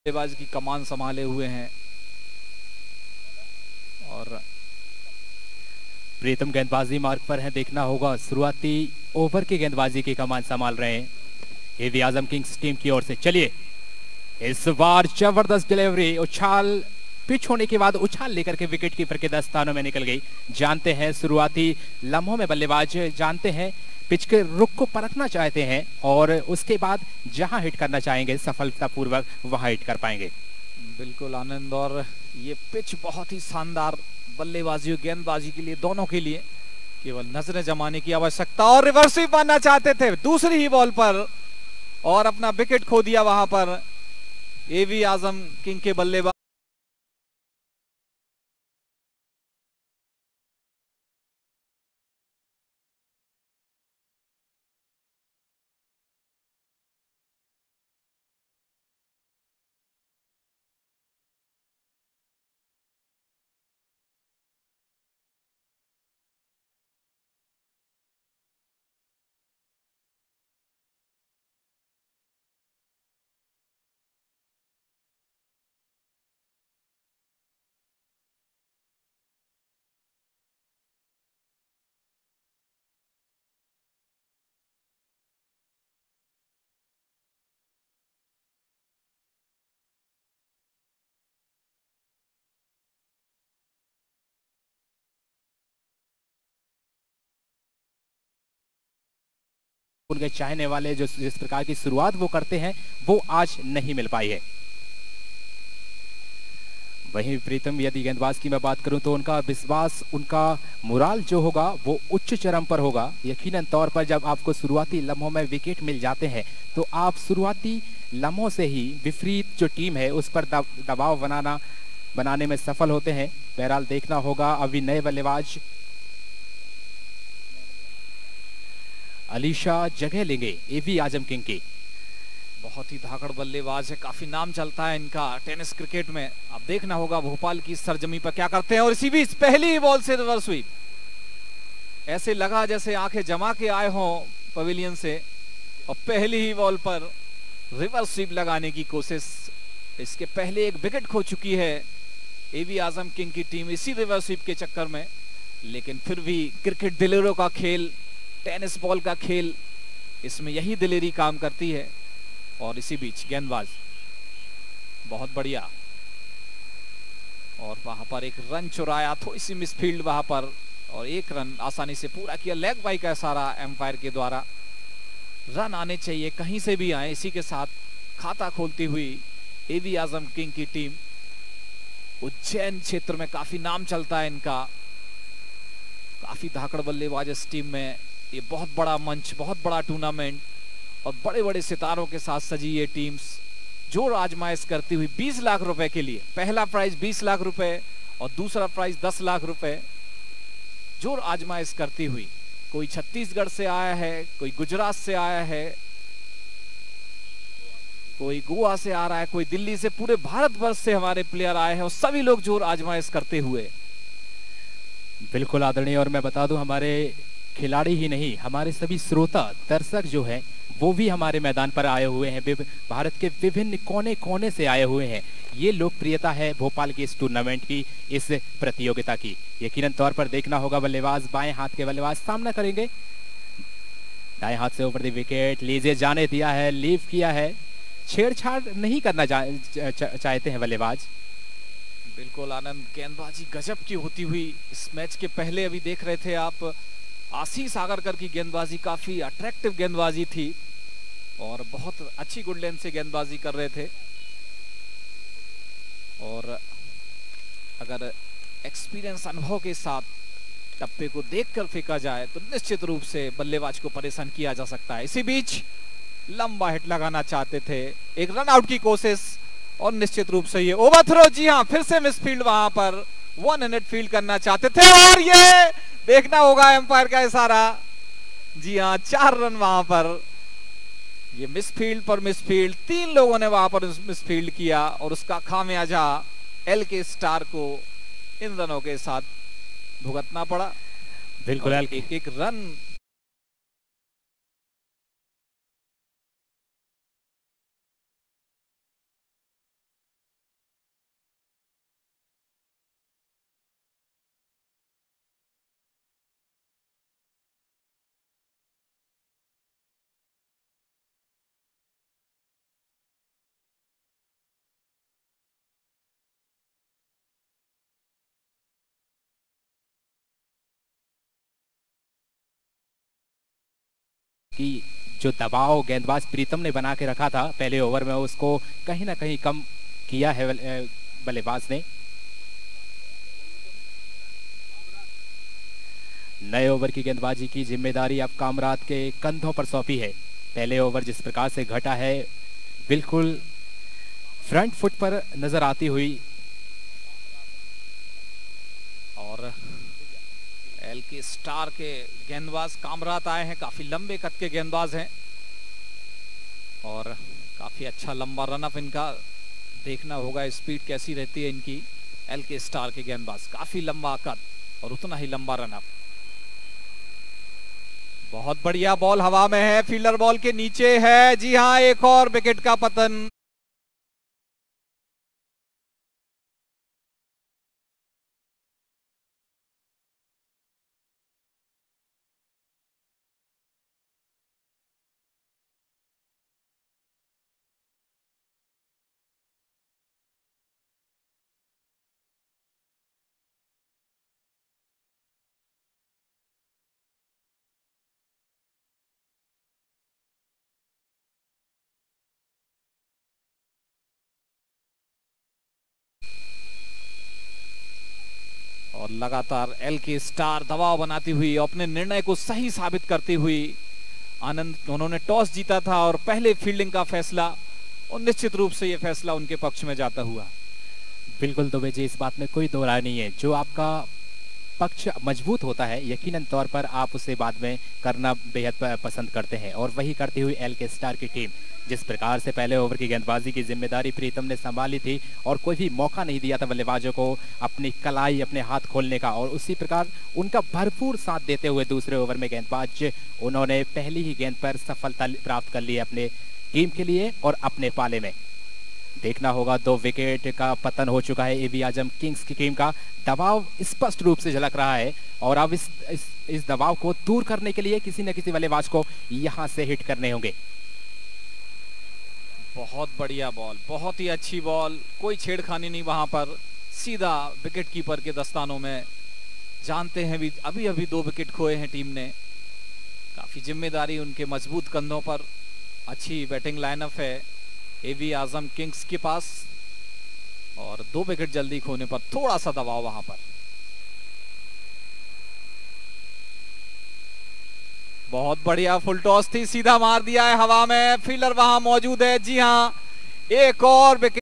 बल्लेबाज की कमान संभाले हुए हैं और प्रीतम गेंदबाजी मार्ग पर है, देखना होगा शुरुआती ओवर की गेंदबाजी की कमान संभाल रहे हैं एवी आजम किंग्स टीम की ओर से। चलिए इस बार जबरदस्त डिलीवरी, उछाल पिच होने के बाद उछाल लेकर के विकेट कीपर के 10 स्थानों में निकल गई। जानते हैं शुरुआती लम्हों में बल्लेबाज जानते हैं पिच के रुख को परखना चाहते हैं और उसके बाद जहां हिट करना चाहेंगे सफलतापूर्वक वहां हिट कर पाएंगे। बिल्कुल आनंद, और ये पिच बहुत ही शानदार बल्लेबाजी और गेंदबाजी के लिए, दोनों के लिए केवल नजरें जमाने की आवश्यकता। और रिवर्स स्वीप मारना चाहते थे दूसरी ही बॉल पर और अपना विकेट खो दिया वहां पर एवी आजम किंग के बल्लेबाज। उनके चाहने वाले जो जिस प्रकार की शुरुआत वो करते हैं वो आज नहीं मिल पाई है। वहीं प्रीतम यदि गेंदबाज की मैं बात करूं तो उनका विश्वास, उनका मुराल जो होगा वो उच्च चरम पर होगा। यकीनन तौर पर जब आपको शुरुआती लम्हों में विकेट मिल जाते हैं तो आप शुरुआती लम्हों से ही विपरीत जो टीम है उस पर दबाव बनाने में सफल होते हैं। बहरहाल देखना होगा अभी नए बल्लेबाज अलीशा जगह लेंगे एवी आजम किंग की। बहुत ही धाकड़ बल्लेबाज है, काफी नाम चलता है इनका टेनिस क्रिकेट में। अब देखना होगा भोपाल की सरजमी पर क्या करते हैं। और इसी बीच पहली ही बॉल से रिवर्स स्वीप, ऐसे लगा जैसे आंखें जमा के आए हों पवेलियन से, और पहली ही बॉल पर रिवर्स स्वीप लगाने की कोशिश। इसके पहले एक विकेट खो चुकी है एवी आजम किंग की टीम इसी रिवर्स स्वीप के चक्कर में, लेकिन फिर भी क्रिकेट दिलेरों का खेल, टेनिस बॉल का खेल, इसमें यही दिलेरी काम करती है। और इसी बीच गेंदबाज बहुत बढ़िया, और वहां पर एक रन चुराया, थोड़ी सी मिसफील्ड वहां पर, और एक रन आसानी से पूरा किया लेग बाई का इशारा एम्पायर के द्वारा। रन आने चाहिए, कहीं से भी आए। इसी के साथ खाता खोलती हुई एवी आजम किंग की टीम, उज्जैन क्षेत्र में काफी नाम चलता है इनका, काफी धाकड़ बल्लेबाज इस टीम में। ये बहुत बड़ा मंच, बहुत बड़ा टूर्नामेंट और बड़े बड़े सितारों के साथ सजी ये टीम्स जोर आजमाइश करती हुई 20 लाख रुपए के लिए, पहला प्राइज 20 लाख रुपए और दूसरा प्राइज 10 लाख रुपए, जोर आजमाइश करती हुई। कोई छत्तीसगढ़ से आया है, कोई गुजरात से आया है, कोई गोवा से आ रहा है, कोई दिल्ली से, पूरे भारतवर्ष से हमारे प्लेयर आए हैं और सभी लोग जोर आजमाइश करते हुए। बिल्कुल आदरणीय, और मैं बता दूं हमारे खिलाड़ी ही नहीं, हमारे सभी श्रोता दर्शक जो हैं वो भी हमारे मैदान पर आए हुए हैं। भारत के विभिन्न कोने कोने से आए हुए हैं। ये लोकप्रियता है भोपाल की इस टूर्नामेंट की, इस प्रतियोगिता की। यकीनन तौर पर देखना होगा बल्लेबाज, बाएं हाथ के बल्लेबाज सामना करेंगे। दाएं हाथ से ओवर द विकेट, लीजिए जाने दिया है, लीव किया है, छेड़छाड़ नहीं करना चाहते हैं बल्लेबाज। बिल्कुल आनंद, गेंदबाजी गजब की होती हुई इस मैच के पहले अभी देख रहे थे आप, आशीष आगरकर की गेंदबाजी काफी अट्रैक्टिव गेंदबाजी थी और बहुत अच्छी गुड लेंथ से गेंदबाजी कर रहे थे। और अगर एक्सपीरियंस, अनुभव के साथ टप्पे को देखकर फेंका जाए तो निश्चित रूप से बल्लेबाज को परेशान किया जा सकता है। इसी बीच लंबा हिट लगाना चाहते थे, एक रन आउट की कोशिश और निश्चित रूप से ये ओवरथ्रो, जी हां, फिर से मिसफील्ड, वहां पर 1 हंड्रेड फील्ड करना चाहते थे और ये देखना होगा एम्पायर का इशारा। जी हां, 4 रन वहां पर, ये मिसफील्ड पर मिसफील्ड, 3 लोगों ने वहां पर मिसफील्ड किया और उसका खामियाजा एल के स्टार को इन रनों के साथ भुगतना पड़ा। बिल्कुल, एक एक रन कि जो दबाव गेंदबाज प्रीतम ने बना के रखा था पहले ओवर में, उसको कहीं ना कहीं कम किया है बल्लेबाज ने। नए ओवर की गेंदबाजी की जिम्मेदारी अब कामराज के कंधों पर सौंपी है। पहले ओवर जिस प्रकार से घटा है, बिल्कुल फ्रंट फुट पर नजर आती हुई, और एलके स्टार के गेंदबाज कामरात आए हैं, काफी लंबे कद के गेंदबाज हैं और काफी अच्छा लंबा रनअप इनका देखना होगा, स्पीड कैसी रहती है इनकी। एलके स्टार के गेंदबाज काफी लंबा कद और उतना ही लंबा रनअप। बहुत बढ़िया बॉल हवा में है, फील्डर बॉल के नीचे है। जी हां, एक और विकेट का पतन। और लगातार एलके स्टार दबाव बनाती हुई, अपने निर्णय को सही साबित करती हुई। आनंद उन्होंने टॉस जीता था और पहले फील्डिंग का फैसला, और निश्चित रूप से यह फैसला उनके पक्ष में जाता हुआ। बिल्कुल दुबे जी, इस बात में कोई दो राय नहीं है। जो आपका पक्ष मजबूत होता है, यकीनन तौर पर आप उसे बाद में करना बेहद पसंद करते हैं, और वही करती हुई एलके स्टार की टीम जिस प्रकार से पहले ओवर की गेंदबाजी की जिम्मेदारी प्रीतम ने संभाली थी और कोई भी मौका नहीं दिया था बल्लेबाजों को अपनी कलाई, अपने हाथ खोलने का, और उसी प्रकार उनका भरपूर साथ देते हुए दूसरे ओवर में गेंदबाज उन्होंने पहली ही गेंद पर सफलता प्राप्त कर ली अपने टीम के लिए और अपने पाले में। देखना होगा, 2 विकेट का पतन हो चुका है एवी आजम किंग्स की टीम का। दबाव स्पष्ट रूप से झलक रहा है और अब इस दबाव को दूर करने के लिए किसी न किसी बल्लेबाज को यहां से हिट करने होंगे। बहुत बढ़िया बॉल, बहुत ही अच्छी बॉल, कोई छेड़खानी नहीं वहां पर, सीधा विकेट कीपर के दस्तानों में। जानते हैं भी अभी अभी 2 विकेट खोए हैं टीम ने, काफी जिम्मेदारी उनके मजबूत कंधों पर। अच्छी बैटिंग लाइनअप है एवी आजम किंग्स के पास, और 2 विकेट जल्दी खोने पर थोड़ा सा दबाव वहां पर। बहुत बढ़िया फुल टॉस थी, सीधा मार दिया है हवा में, फील्डर वहां मौजूद है। जी हां, एक और विकेट।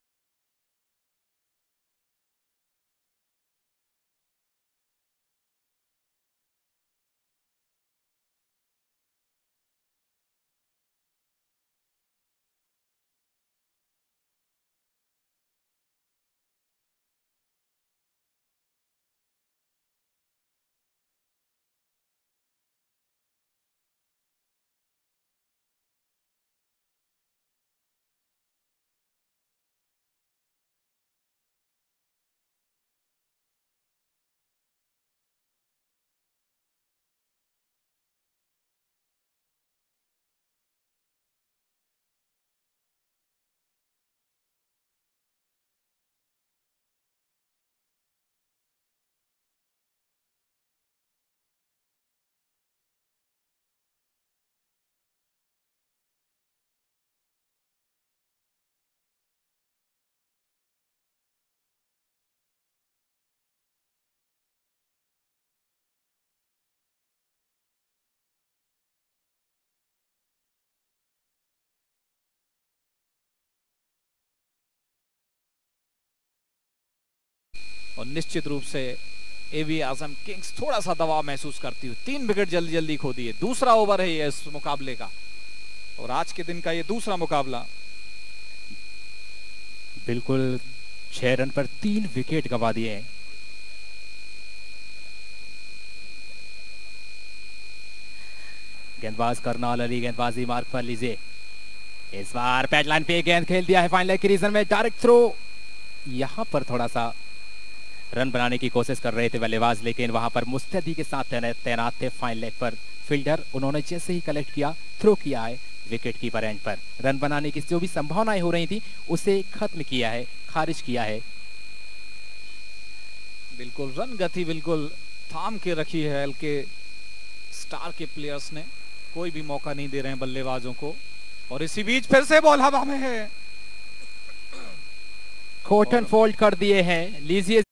और निश्चित रूप से एवी आजम किंग्स थोड़ा सा दबाव महसूस करती हुई 3 विकेट जल्दी जल्दी खो दिए। दूसरा ओवर है ये इस मुकाबले का, और आज के दिन का ये दूसरा मुकाबला। बिल्कुल 6 रन पर 3 विकेट गंवा दिए हैं। गेंदबाज करनाल अली गेंदबाजी मार्क पर लीजिए। इस बार पैडलाइन पे गेंद खेल दिया है फाइन लेग के रीजन में, डायरेक्ट थ्रो। यहां पर थोड़ा सा रन बनाने की कोशिश कर रहे थे बल्लेबाज, लेकिन वहां पर मुस्तैदी के साथ तैनात थे फाइन लेग पर फील्डर। उन्होंने जैसे ही कलेक्ट किया, थ्रो किया है विकेट कीपर एंड पर। रन बनाने की जो भी संभावनाएं हो रही थी उसे खत्म किया है, खारिज किया है। बिल्कुल रन गति बिल्कुल थाम के रखी है एलके स्टार के प्लेयर्स ने, कोई भी मौका नहीं दे रहे हैं बल्लेबाजों को। और इसी बीच फिर से बॉल हवा में है, कॉटन फोल्ड कर दिए हैं। लीजिए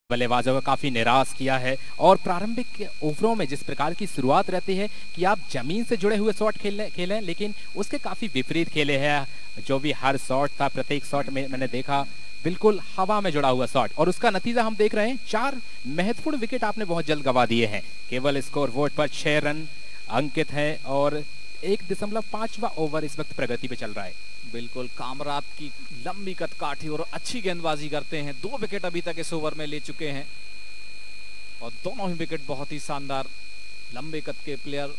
बल्लेबाजों को काफी निराश किया है। और प्रारंभिक ओवरों में जिस प्रकार की शुरुआत रहती है कि आप जमीन से जुड़े हुए शॉट खेलें, लेकिन उसके काफी विपरीत खेले हैं। जो भी हर शॉट था, प्रत्येक शॉट में मैंने देखा बिल्कुल हवा में जुड़ा हुआ शॉट, और उसका नतीजा हम देख रहे हैं। 4 महत्वपूर्ण विकेट आपने बहुत जल्द गंवा दिए हैं। केवल स्कोर बोर्ड पर 6 रन अंकित हैं और 1.5वां ओवर इस वक्त प्रगति पे चल रहा है। बिल्कुल कामरात की लंबी कदकाठी और अच्छी गेंदबाजी करते हैं। 2 विकेट अभी तक इस ओवर में ले चुके हैं और दोनों ही विकेट बहुत ही शानदार। लंबे कद के प्लेयर,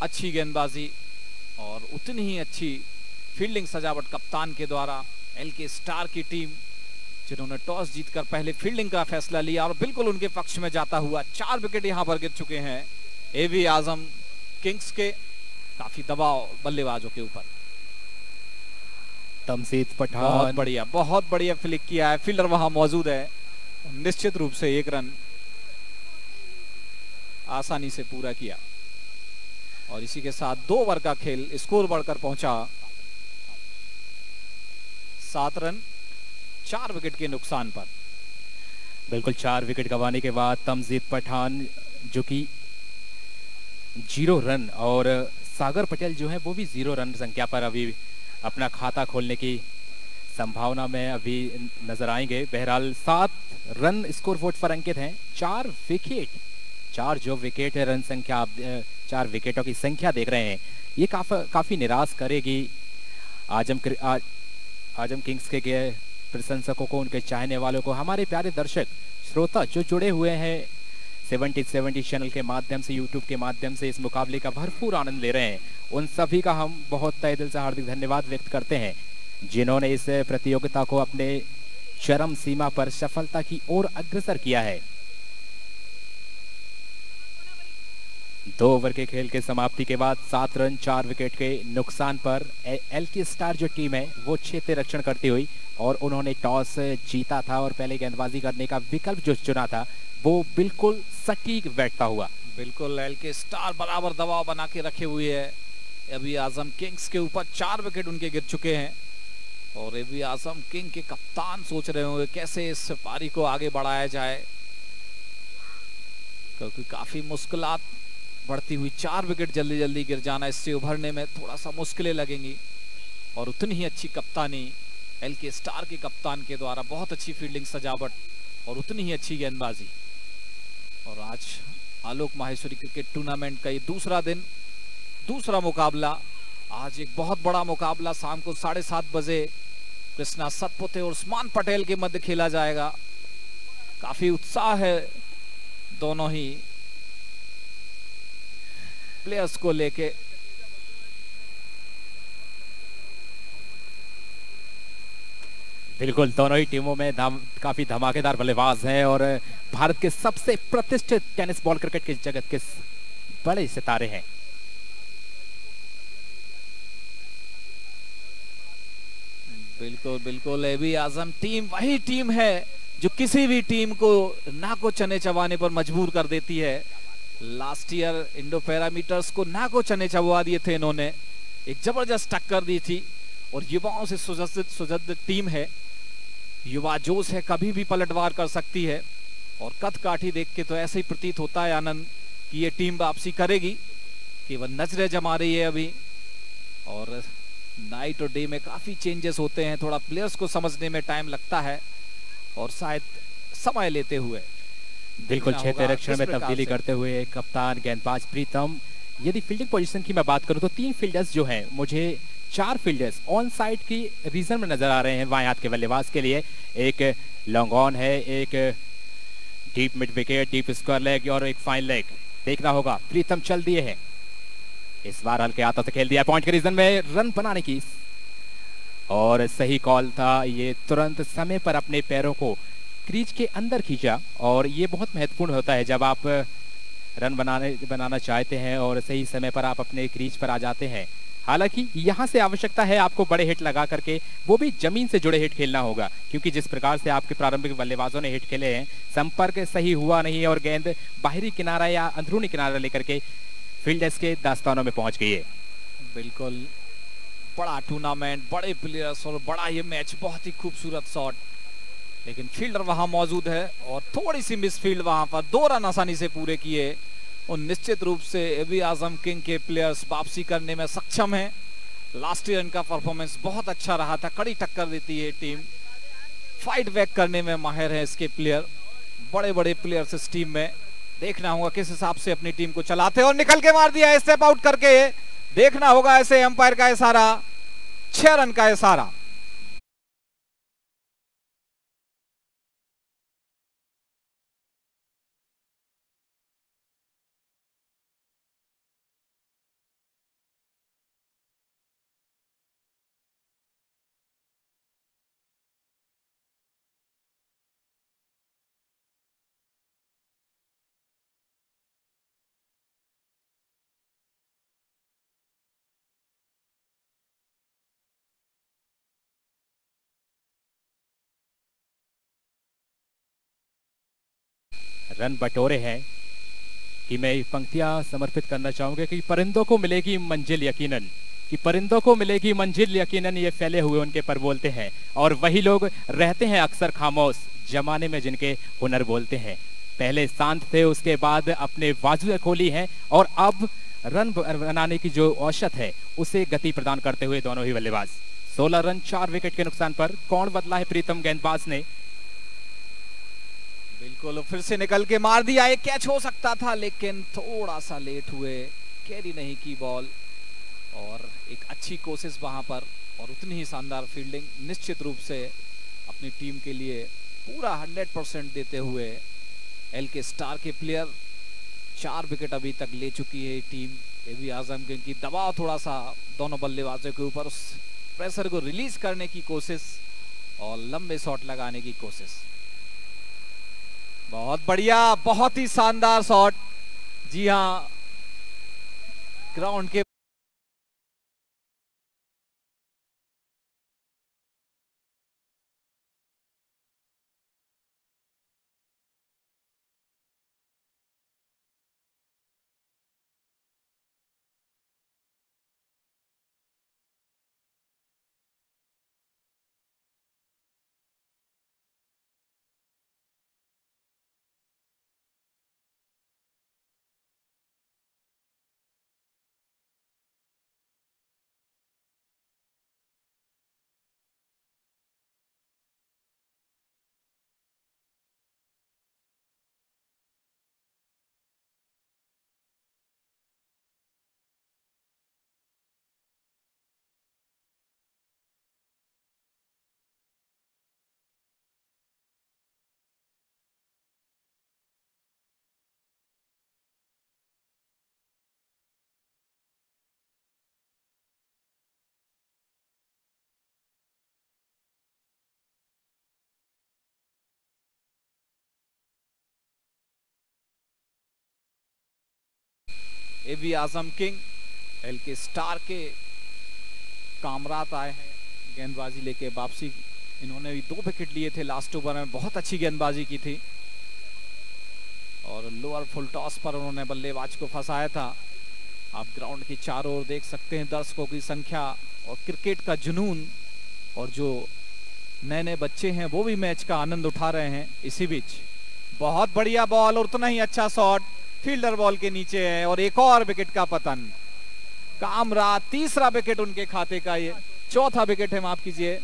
अच्छी गेंदबाजी और उतनी ही अच्छी फील्डिंग सजावट कप्तान के द्वारा। एलके स्टार की टीम जिन्होंने टॉस जीतकर पहले फील्डिंग का फैसला लिया और बिल्कुल उनके पक्ष में जाता हुआ 4 विकेट यहां पर गिर चुके हैं एवी आजम किंग्स के। काफी दबाव बल्लेबाजों के ऊपर। तमसीद पठान बहुत बढ़िया फ्लिक किया है। फील्डर वहां मौजूद है, निश्चित रूप से 1 रन आसानी से पूरा किया। और इसी के साथ 2 ओवर का खेल स्कोर बढ़कर पहुंचा 7 रन 4 विकेट के नुकसान पर। बिल्कुल 4 विकेट गंवाने के बाद तमजीद पठान जो कि 0 रन, और सागर पटेल जो है वो भी 0 रन संख्या पर अभी अपना खाता खोलने की संभावना में अभी नजर आएंगे। बहरहाल 7 रन स्कोर बोर्ड पर अंकित हैं। 4 विकेट, 4 जो विकेट है, रन संख्या आप 4 विकेटों की संख्या देख रहे हैं, ये काफी निराश करेगी आजम किंग्स के प्रशंसकों को, उनके चाहने वालों को। हमारे प्यारे दर्शक श्रोता जो जुड़े हुए हैं 70 चैनल के माध्यम से, यूट्यूब के माध्यम से इस मुकाबले का भरपूर आनंद ले रहे हैं, उन सभी का हम बहुत तहे दिल से हार्दिक धन्यवाद व्यक्त करते हैं जिन्होंने इस प्रतियोगिता को अपने चरम सीमा पर सफलता की ओर अग्रसर किया है। 2 ओवर के खेल के समाप्ति के बाद 7 रन 4 विकेट के नुकसान पर एलके स्टार जो टीम है वो क्षेत्र रक्षण करती हुई, और उन्होंने टॉस जीता था और पहले गेंदबाजी करने का विकल्प जो चुना था वो बिल्कुल सटीक बैठता हुआ। बिल्कुल एलके स्टार बराबर दबाव बना के रखे हुए है। एवी आजम किंग्स के ऊपर 4 विकेट उनके गिर चुके हैं और एवी आजम किंग के कप्तान सोच रहे होंगे कैसे इस पारी को आगे बढ़ाया जाए, क्योंकि काफी मुश्किलात बढ़ती हुई। 4 विकेट जल्दी जल्दी गिर जाना, इससे उभरने में थोड़ा सा मुश्किलें लगेंगी। और उतनी ही अच्छी कप्तानी एलके स्टार के कप्तान के द्वारा, बहुत अच्छी फील्डिंग सजावट और उतनी ही अच्छी गेंदबाजी। और आज आलोक माहेश्वरी क्रिकेट टूर्नामेंट का ये दूसरा दिन, दूसरा मुकाबला। आज एक बहुत बड़ा मुकाबला शाम को 7:30 बजे कृष्णा सतपुते और उस्मान पटेल के मध्य खेला जाएगा। काफी उत्साह है दोनों ही प्लेयर्स को लेके। बिल्कुल दोनों ही टीमों में काफी धमाकेदार बल्लेबाज हैं और भारत के सबसे प्रतिष्ठित टेनिस बॉल क्रिकेट के जगत के बड़े सितारे हैं। बिल्कुल बिल्कुल एवी आजम टीम वही टीम है जो किसी भी टीम को नाको चने चबाने पर मजबूर कर देती है। लास्ट ईयर इंडो पैरामीटर्स को नाको चने चबवा दिए थे इन्होंने, एक जबरदस्त टक्कर दी थी। और युवाओं से सुसज्जित टीम है, युवा जोश है, कभी भी पलटवार कर सकती है। और कद काठी देख के तो ऐसे ही प्रतीत होता है आनंद कि ये टीम वापसी करेगी, केवल नजरें जमा रही है अभी। और नाइट और डे में काफी चेंजेस होते हैं, थोड़ा प्लेयर्स को समझने में टाइम लगता है और शायद समय लेते हुए बिल्कुल क्षेत्र रक्षण में तब्दीली करते हुए कप्तान गेंदबाज प्रीतम। यदि फील्डिंग पोजीशन की मैं बात करूं तो 3 फील्डर्स जो हैं मुझे 4 फील्डर्स ऑन साइड की रीजन में नजर आ रहे हैं बाएं हाथ के बल्लेबाज के लिए। एक लॉन्ग ऑन है, एक deep mid wicket, deep square leg और एक फाइन लेग। देखना होगा, प्रीतम चल दिए हैं, इस बार हल्के हाथों से खेल दिया पॉइंट के रीजन में रन बनाने की, और सही कॉल था ये। तुरंत समय पर अपने पैरों को क्रीज के अंदर खींचा, और ये बहुत महत्वपूर्ण होता है जब आप रन बनाना चाहते हैं और सही समय पर आप अपने क्रीज पर आ जाते हैं। हालांकि यहां से आवश्यकता है आपको बड़े हिट लगा करके, वो भी जमीन से जुड़े हिट खेलना होगा, क्योंकि जिस प्रकार से आपके प्रारंभिक बल्लेबाजों ने हिट खेले हैं, संपर्क सही हुआ नहीं और गेंद बाहरी किनारा या अंदरूनी किनारा लेकर के फील्डर्स के दास्तानों में पहुंच गई है। बिल्कुल, बड़ा टूर्नामेंट, बड़े प्लेयर्स और बड़ा ये मैच, बहुत ही खूबसूरत शॉट, लेकिन फील्डर वहां मौजूद है और थोड़ी सी मिसफील्ड वहां पर 2 रन आसानी से पूरे किए। और निश्चित रूप से एबी आजम किंग के प्लेयर्स वापसी करने में सक्षम हैं। लास्ट ईयर इनका परफॉर्मेंस बहुत अच्छा रहा था, कड़ी टक्कर देती है टीम, फाइट बैक करने में माहिर है इसके प्लेयर, बड़े बड़े प्लेयर्स इस टीम में। देखना होगा किस हिसाब से अपनी टीम को चलाते हैं, और निकल के मार दिया स्टेप आउट करके। देखना होगा ऐसे एम्पायर का इशारा, 6 रन का इशारा। रन बटोरे हैं कि मैं पंक्तियां समर्पित करना चाहूंगा कि परिंदों को मिलेगी मंजिल यकीनन, कि परिंदों को मिलेगी मंजिल यकीनन, ये फैले हुए उनके पर बोलते हैं, और वही लोग रहते हैं अक्सर खामोश जमाने में जिनके हुनर बोलते हैं। पहले शांत थे, उसके बाद अपने बाजुएं खोली हैं, और अब रन बनाने की जो औसत है उसे गति प्रदान करते हुए दोनों ही बल्लेबाज। 16 रन 4 विकेट के नुकसान पर कौन बदला है प्रीतम गेंदबाज ने। बिल्कुल, फिर से निकल के मार दिया, एक कैच हो सकता था लेकिन थोड़ा सा लेट हुए, कैरी नहीं की बॉल, और एक अच्छी कोशिश वहां पर और उतनी ही शानदार फील्डिंग। निश्चित रूप से अपनी टीम के लिए पूरा 100% देते हुए एल के स्टार के प्लेयर 4 विकेट अभी तक ले चुकी है टीम एबी आजम किंग की। दबाव थोड़ा सा दोनों बल्लेबाजों के ऊपर, उस प्रेशर को रिलीज करने की कोशिश और लंबे शॉट लगाने की कोशिश। बहुत बढ़िया, बहुत ही शानदार शॉट। जी हां, ग्राउंड के AB Azam king L K star के कामरात आए हैं गेंदबाजी लेके वापसी। इन्होंने भी 2 विकेट लिए थे लास्ट ओवर में, बहुत अच्छी गेंदबाजी की थी, और लोअर फुल टॉस पर उन्होंने बल्लेबाज को फंसाया था। आप ग्राउंड की चारों ओर देख सकते हैं दर्शकों की संख्या और क्रिकेट का जुनून, और जो नए नए बच्चे हैं वो भी मैच का आनंद उठा रहे हैं। इसी बीच बहुत बढ़िया बॉल और उतना ही अच्छा शॉट, फील्डर बॉल के नीचे है, और एक और विकेट का पतन। कामरात, तीसरा विकेट उनके खाते का, ये चौथा विकेट है, माफ कीजिए।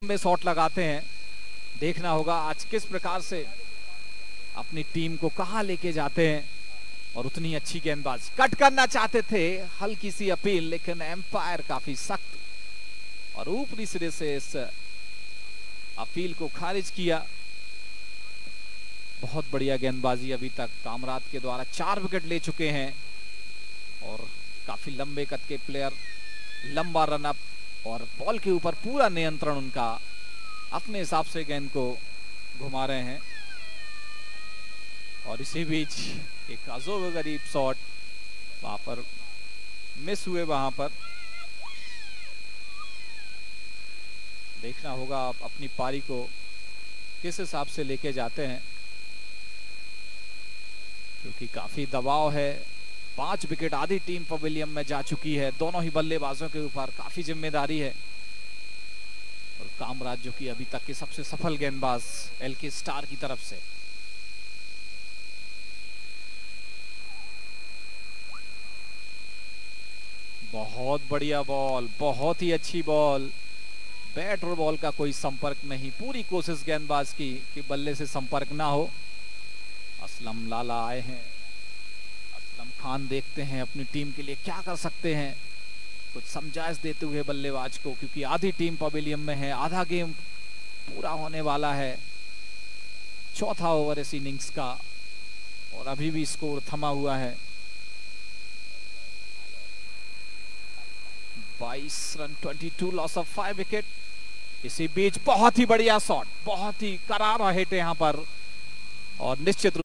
में शॉट लगाते हैं। देखना होगा आज किस प्रकार से अपनी टीम को कहां लेके जाते हैं। और उतनी अच्छी गेंदबाजी, कट करना चाहते थे, हल्की सी अपील, लेकिन एम्पायर काफी सख्त और ऊपरी सिरे से इस अपील को खारिज किया। बहुत बढ़िया गेंदबाजी अभी तक कामराज के द्वारा 4 विकेट ले चुके हैं और काफी लंबे कद के प्लेयर, लंबा रन अप और बॉल के ऊपर पूरा नियंत्रण उनका, अपने हिसाब से गेंद को घुमा रहे हैं। और इसी बीच एक अजोब गरीब शॉट वहां पर मिस हुए। वहां पर देखना होगा आप अपनी पारी को किस हिसाब से लेके जाते हैं, क्योंकि काफी दबाव है। 5 विकेट आधी टीम पवेलियन में जा चुकी है, दोनों ही बल्लेबाजों के ऊपर काफी जिम्मेदारी है। और कामराज जो कि अभी तक के सबसे सफल गेंदबाज एलके स्टार की तरफ से। बहुत बढ़िया बॉल, बहुत ही अच्छी बॉल, बैट और बॉल का कोई संपर्क नहीं, पूरी कोशिश गेंदबाज की कि बल्ले से संपर्क ना हो। असलम लाला आए हैं, असलम खान देखते हैं अपनी टीम के लिए क्या कर सकते हैं, कुछ समझाइश देते हुए बल्लेबाज को, क्योंकि आधी टीम पवेलियन में है, आधा गेम पूरा होने वाला है। चौथा ओवर इस इनिंग्स का और अभी भी स्कोर थमा हुआ है। 22 रन, 22 लॉस ऑफ 5 विकेट। इसी बीच बहुत ही बढ़िया शॉट, बहुत ही करारा हिट यहां पर और निश्चित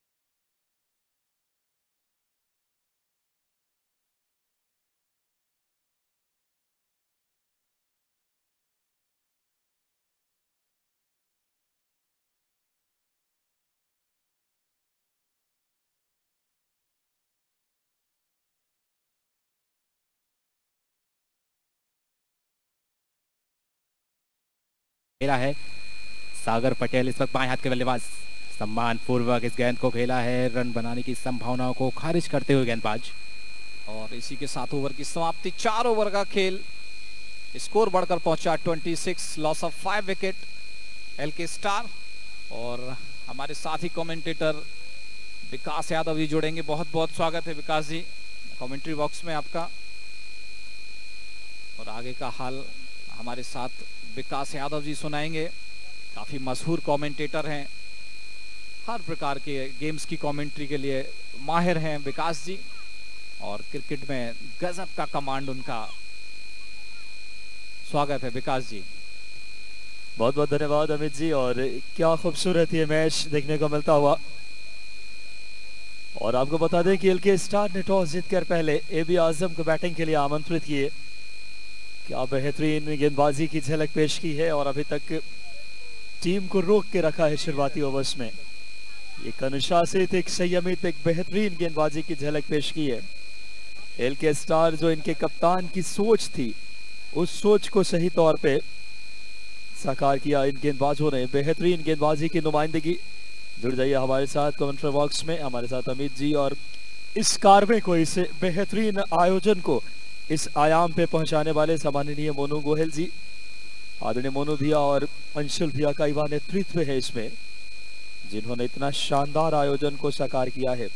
खेला है सागर पटेल, इस वक्त बाएं हाथ के बल्लेबाज, सम्मान पूर्वक इस गेंद को खेला है, रन बनाने की संभावनाओं को खारिज करते हुए गेंदबाज। और इसी के साथ ओवर की समाप्ति। 4 ओवर का खेल, स्कोर बढ़कर पहुंचा 26, loss of 5 wicket LK star. और हमारे साथ ही कमेंटेटर विकास यादव जी जुड़ेंगे। बहुत बहुत स्वागत है विकास जी कमेंट्री बॉक्स में आपका। और आगे का हाल हमारे साथ विकास यादव जी सुनाएंगे, काफी मशहूर कमेंटेटर हैं, हर प्रकार के गेम्स की कमेंट्री के लिए माहिर हैं विकास जी, और क्रिकेट में गजब का कमांड उनका। स्वागत है विकास जी। बहुत बहुत धन्यवाद अमित जी। और क्या खूबसूरत ये मैच देखने को मिलता हुआ। और आपको बता दें कि एलके स्टार ने टॉस जीतकर पहले एबी आजम को बैटिंग के लिए आमंत्रित किए। क्या बेहतरीन गेंदबाजी की झलक पेश की है और अभी तक टीम को रोक के रखा है शुरुआती ओवर्स में। एक अनुशासित, एक संयमित, एक बेहतरीन गेंदबाजी की झलक पेश की है। एलके स्टार जो इनके कप्तान की सोच थी, उस सोच को सही तौर पे साकार किया इन गेंदबाजों ने। बेहतरीन गेंदबाजी की नुमाइंदगी। जुड़ जाइए हमारे साथ कमेंट्री बॉक्स में, हमारे साथ अमित जी, और इस कारवे को, इस बेहतरीन आयोजन को इस आयाम पे पहुंचाने वाले सम्माननीय मोनू गोयल जी, आदरणीय मोनू भैया और अंशुल भैया का इवा नेतृत्व है इसमें, जिन्होंने इतना शानदार आयोजन को साकार किया है।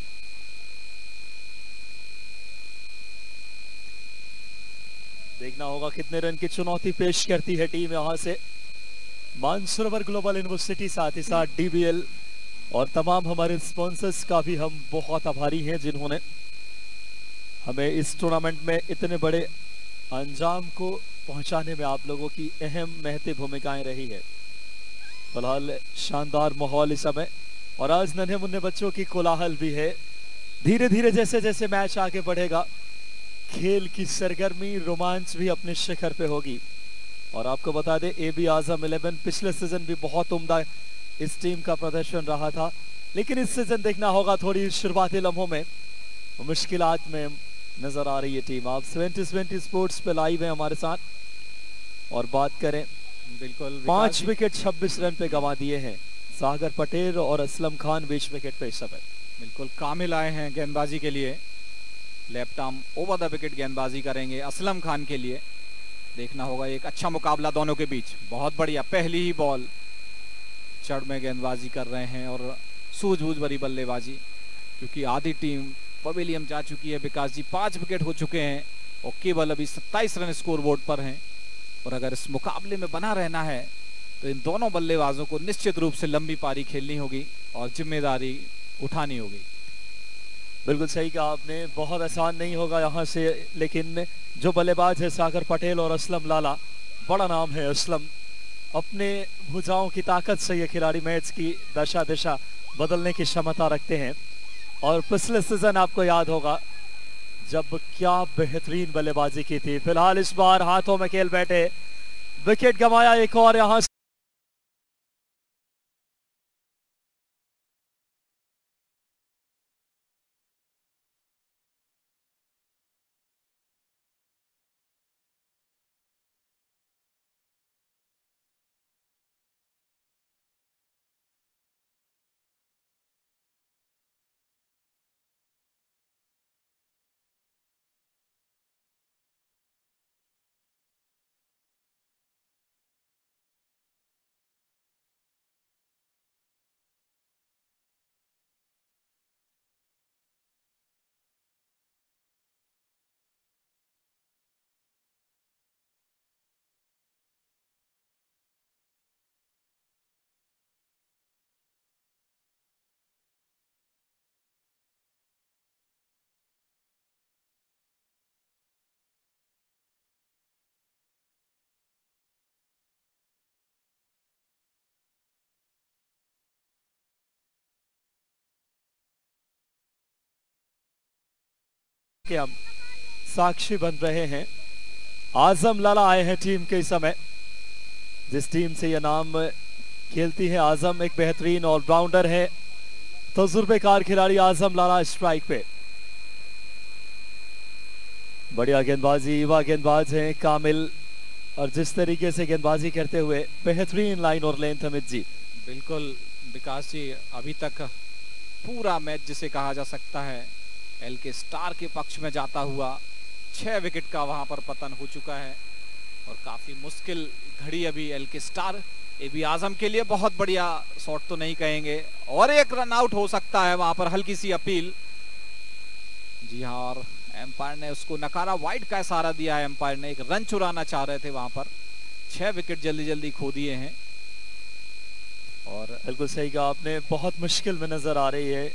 देखना होगा कितने रन की चुनौती पेश करती है टीम यहां से। मानसरोवर ग्लोबल यूनिवर्सिटी, साथ ही साथ डीबीएल और तमाम हमारे स्पॉन्सर्स का भी हम बहुत आभारी हैं, जिन्होंने हमें इस टूर्नामेंट में इतने बड़े अंजाम को पहुंचाने में आप लोगों की अहम महती भूमिकाएं रही है। फिलहाल शानदार माहौल इस समय, और आज नन्हे मुन्ने बच्चों की कोलाहल भी है। धीरे धीरे जैसे जैसे मैच आगे बढ़ेगा, खेल की सरगर्मी, रोमांच भी अपने शिखर पे होगी। और आपको बता दें एबी आजम 11 पिछले सीजन भी बहुत उम्दा इस टीम का प्रदर्शन रहा था, लेकिन इस सीजन देखना होगा थोड़ी शुरुआती लम्हों में मुश्किलात में नजर आ रही है टीम। आप 70 स्पोर्ट्स पे लाइव है हमारे साथ, और बात करें, बिल्कुल 5 विकेट 26 रन पे गंवा दिए हैं सागर पटेल और असलम खान 20 विकेट पे इस समय। बिल्कुल कामिल आए हैं गेंदबाजी के लिए। Left arm over the wicket गेंदबाजी करेंगे असलम खान के लिए। देखना होगा, एक अच्छा मुकाबला दोनों के बीच, बहुत बढ़िया पहली ही बॉल चढ़ में गेंदबाजी कर रहे हैं और सूझबूझ भरी बल्लेबाजी, क्योंकि आधी टीम पवेलियन जा चुकी है। विकास जी 5 विकेट हो चुके हैं और केवल अभी 27 रन स्कोरबोर्ड पर हैं, और अगर इस मुकाबले में बना रहना है तो इन दोनों बल्लेबाजों को निश्चित रूप से लंबी पारी खेलनी होगी और जिम्मेदारी उठानी होगी। बिल्कुल सही कहा आपने, बहुत आसान नहीं होगा यहाँ से, लेकिन जो बल्लेबाज है सागर पटेल और असलम लाला, बड़ा नाम है असलम, अपने भुजाओं की ताकत से ये खिलाड़ी मैच की दिशा बदलने की क्षमता रखते हैं। और पिछले सीजन आपको याद होगा जब क्या बेहतरीन बल्लेबाजी की थी। फिलहाल इस बार हाथों में खेल बैठे, विकेट गंवाया एक और यहाँ से। के हम साक्षी बन रहे हैं। आजम लाला आए हैं टीम के इस समय, जिस टीम से यह नाम खेलती है। आजम एक बेहतरीन ऑलराउंडर है, तजुर्बेकार खिलाड़ी आजम लाला स्ट्राइक पे। बढ़िया गेंदबाजी, युवा गेंदबाज हैं कामिल, और जिस तरीके से गेंदबाजी करते हुए बेहतरीन लाइन और लेंथ। अमित जी बिल्कुल विकास जी, अभी तक पूरा मैच जिसे कहा जा सकता है एल के स्टार के पक्ष में जाता हुआ 6 विकेट का वहां पर पतन हो चुका है, और काफी मुश्किल घड़ी अभी एल के स्टार एबी आजम के लिए। बहुत बढ़िया शॉट तो नहीं कहेंगे, और एक रन आउट हो सकता है वहां पर, हल्की सी अपील। जी हाँ, और एम्पायर ने उसको नकारा, वाइड का इशारा दिया है एम्पायर ने, एक रन चुराना चाह रहे थे वहां पर। 6 विकेट जल्दी जल्दी खो दिए हैं। और बिल्कुल सही कहा आपने, बहुत मुश्किल में नजर आ रही है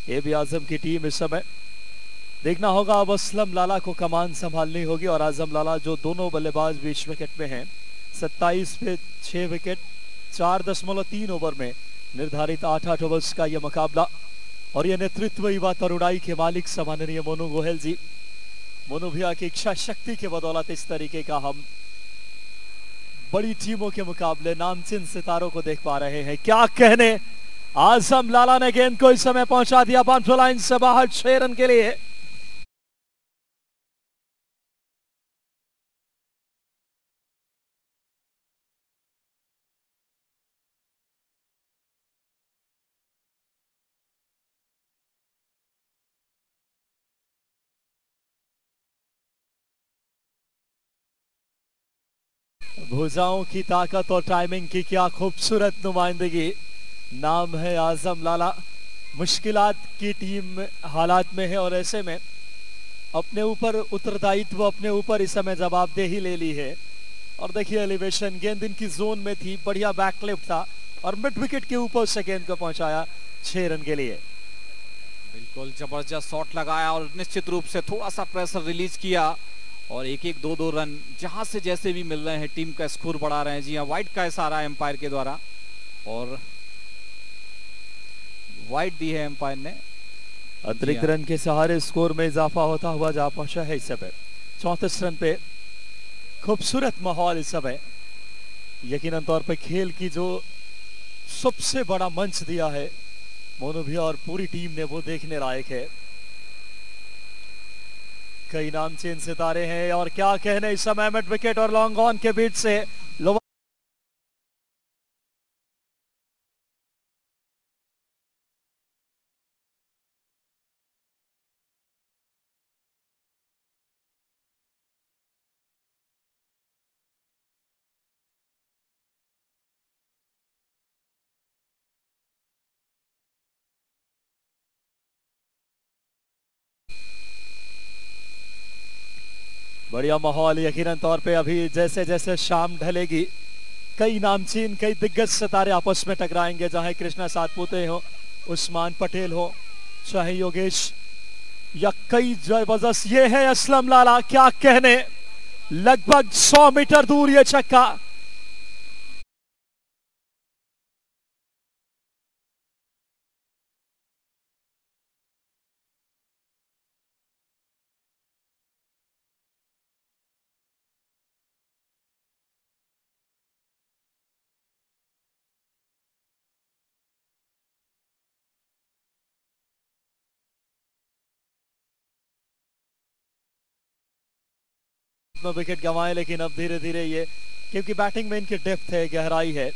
एबी आजम की टीम इस समय। देखना होगा अब असलम लाला को कमान संभालनी होगी, और आजम लाला जो दोनों बल्लेबाज 20 विकेट में हैं, 27 पे 6 विकेट, 4.3 ओवर में निर्धारित 8 ओवर्स का यह मुकाबला। और यह नेतृत्व युवा तरुणाई के मालिक सम्माननीय मोनू गोयल जी, मोनू भैया की इच्छा शक्ति के बदौलत इस तरीके का हम बड़ी टीमों के मुकाबले नामचीन सितारों को देख पा रहे हैं। क्या कहने, आजम लाला ने गेंद को इस समय पहुंचा दिया बाउंड्री लाइन से बाहर 6 रन के लिए। भुजाओं की ताकत और टाइमिंग की क्या खूबसूरत नुमाइंदगी। नाम है आजम लाला, मुश्किलात की टीम हालात में है, और ऐसे में अपने ऊपर उत्तरदायित्व, अपने ऊपर इस समय जवाबदेही ले ली है। और देखिए एलिवेशन, गेंद इनकी जोन में थी, बढ़िया बैकलिफ्ट था, और मिड विकेट के ऊपर से गेंद को पहुंचाया 6 रन के लिए। बिल्कुल जबरदस्त शॉट लगाया, और निश्चित रूप से थोड़ा सा प्रेशर रिलीज किया, और एक एक 2-2 रन जहां से जैसे भी मिल रहे हैं टीम का स्कोर बढ़ा रहे हैं। जी हाँ, वाइड का इशारा एम्पायर के द्वारा, और वाइड दी है एम्पायर ने। अतिरिक्त रन के सहारे स्कोर में इजाफा होता हुआ जा पहुंचा है इस समय 34 रन पे। खूबसूरत माहौल इस समय, यकीनन तौर पे खेल की जो सबसे बड़ा मंच दिया है मोनू भैया और पूरी टीम ने, वो देखने लायक है। कई नामचीन सितारे हैं, और क्या कहने इस समय मिड विकेट और लॉन्ग ऑन के बीच से बढ़िया माहौल यकीनन तौर पे। अभी जैसे जैसे शाम ढलेगी कई नामचीन कई दिग्गज सितारे आपस में टकराएंगे, चाहे कृष्णा सातपुते हो, उस्मान पटेल हो, चाहे योगेश या कई जबरदस्त। ये है असलम लाला, क्या कहने, लगभग 100 मीटर दूर ये छक्का। विकेट गंवाए, लेकिन अब धीरे धीरे ये, क्योंकि बैटिंग में इनकी डेप्थ है, गहराई है,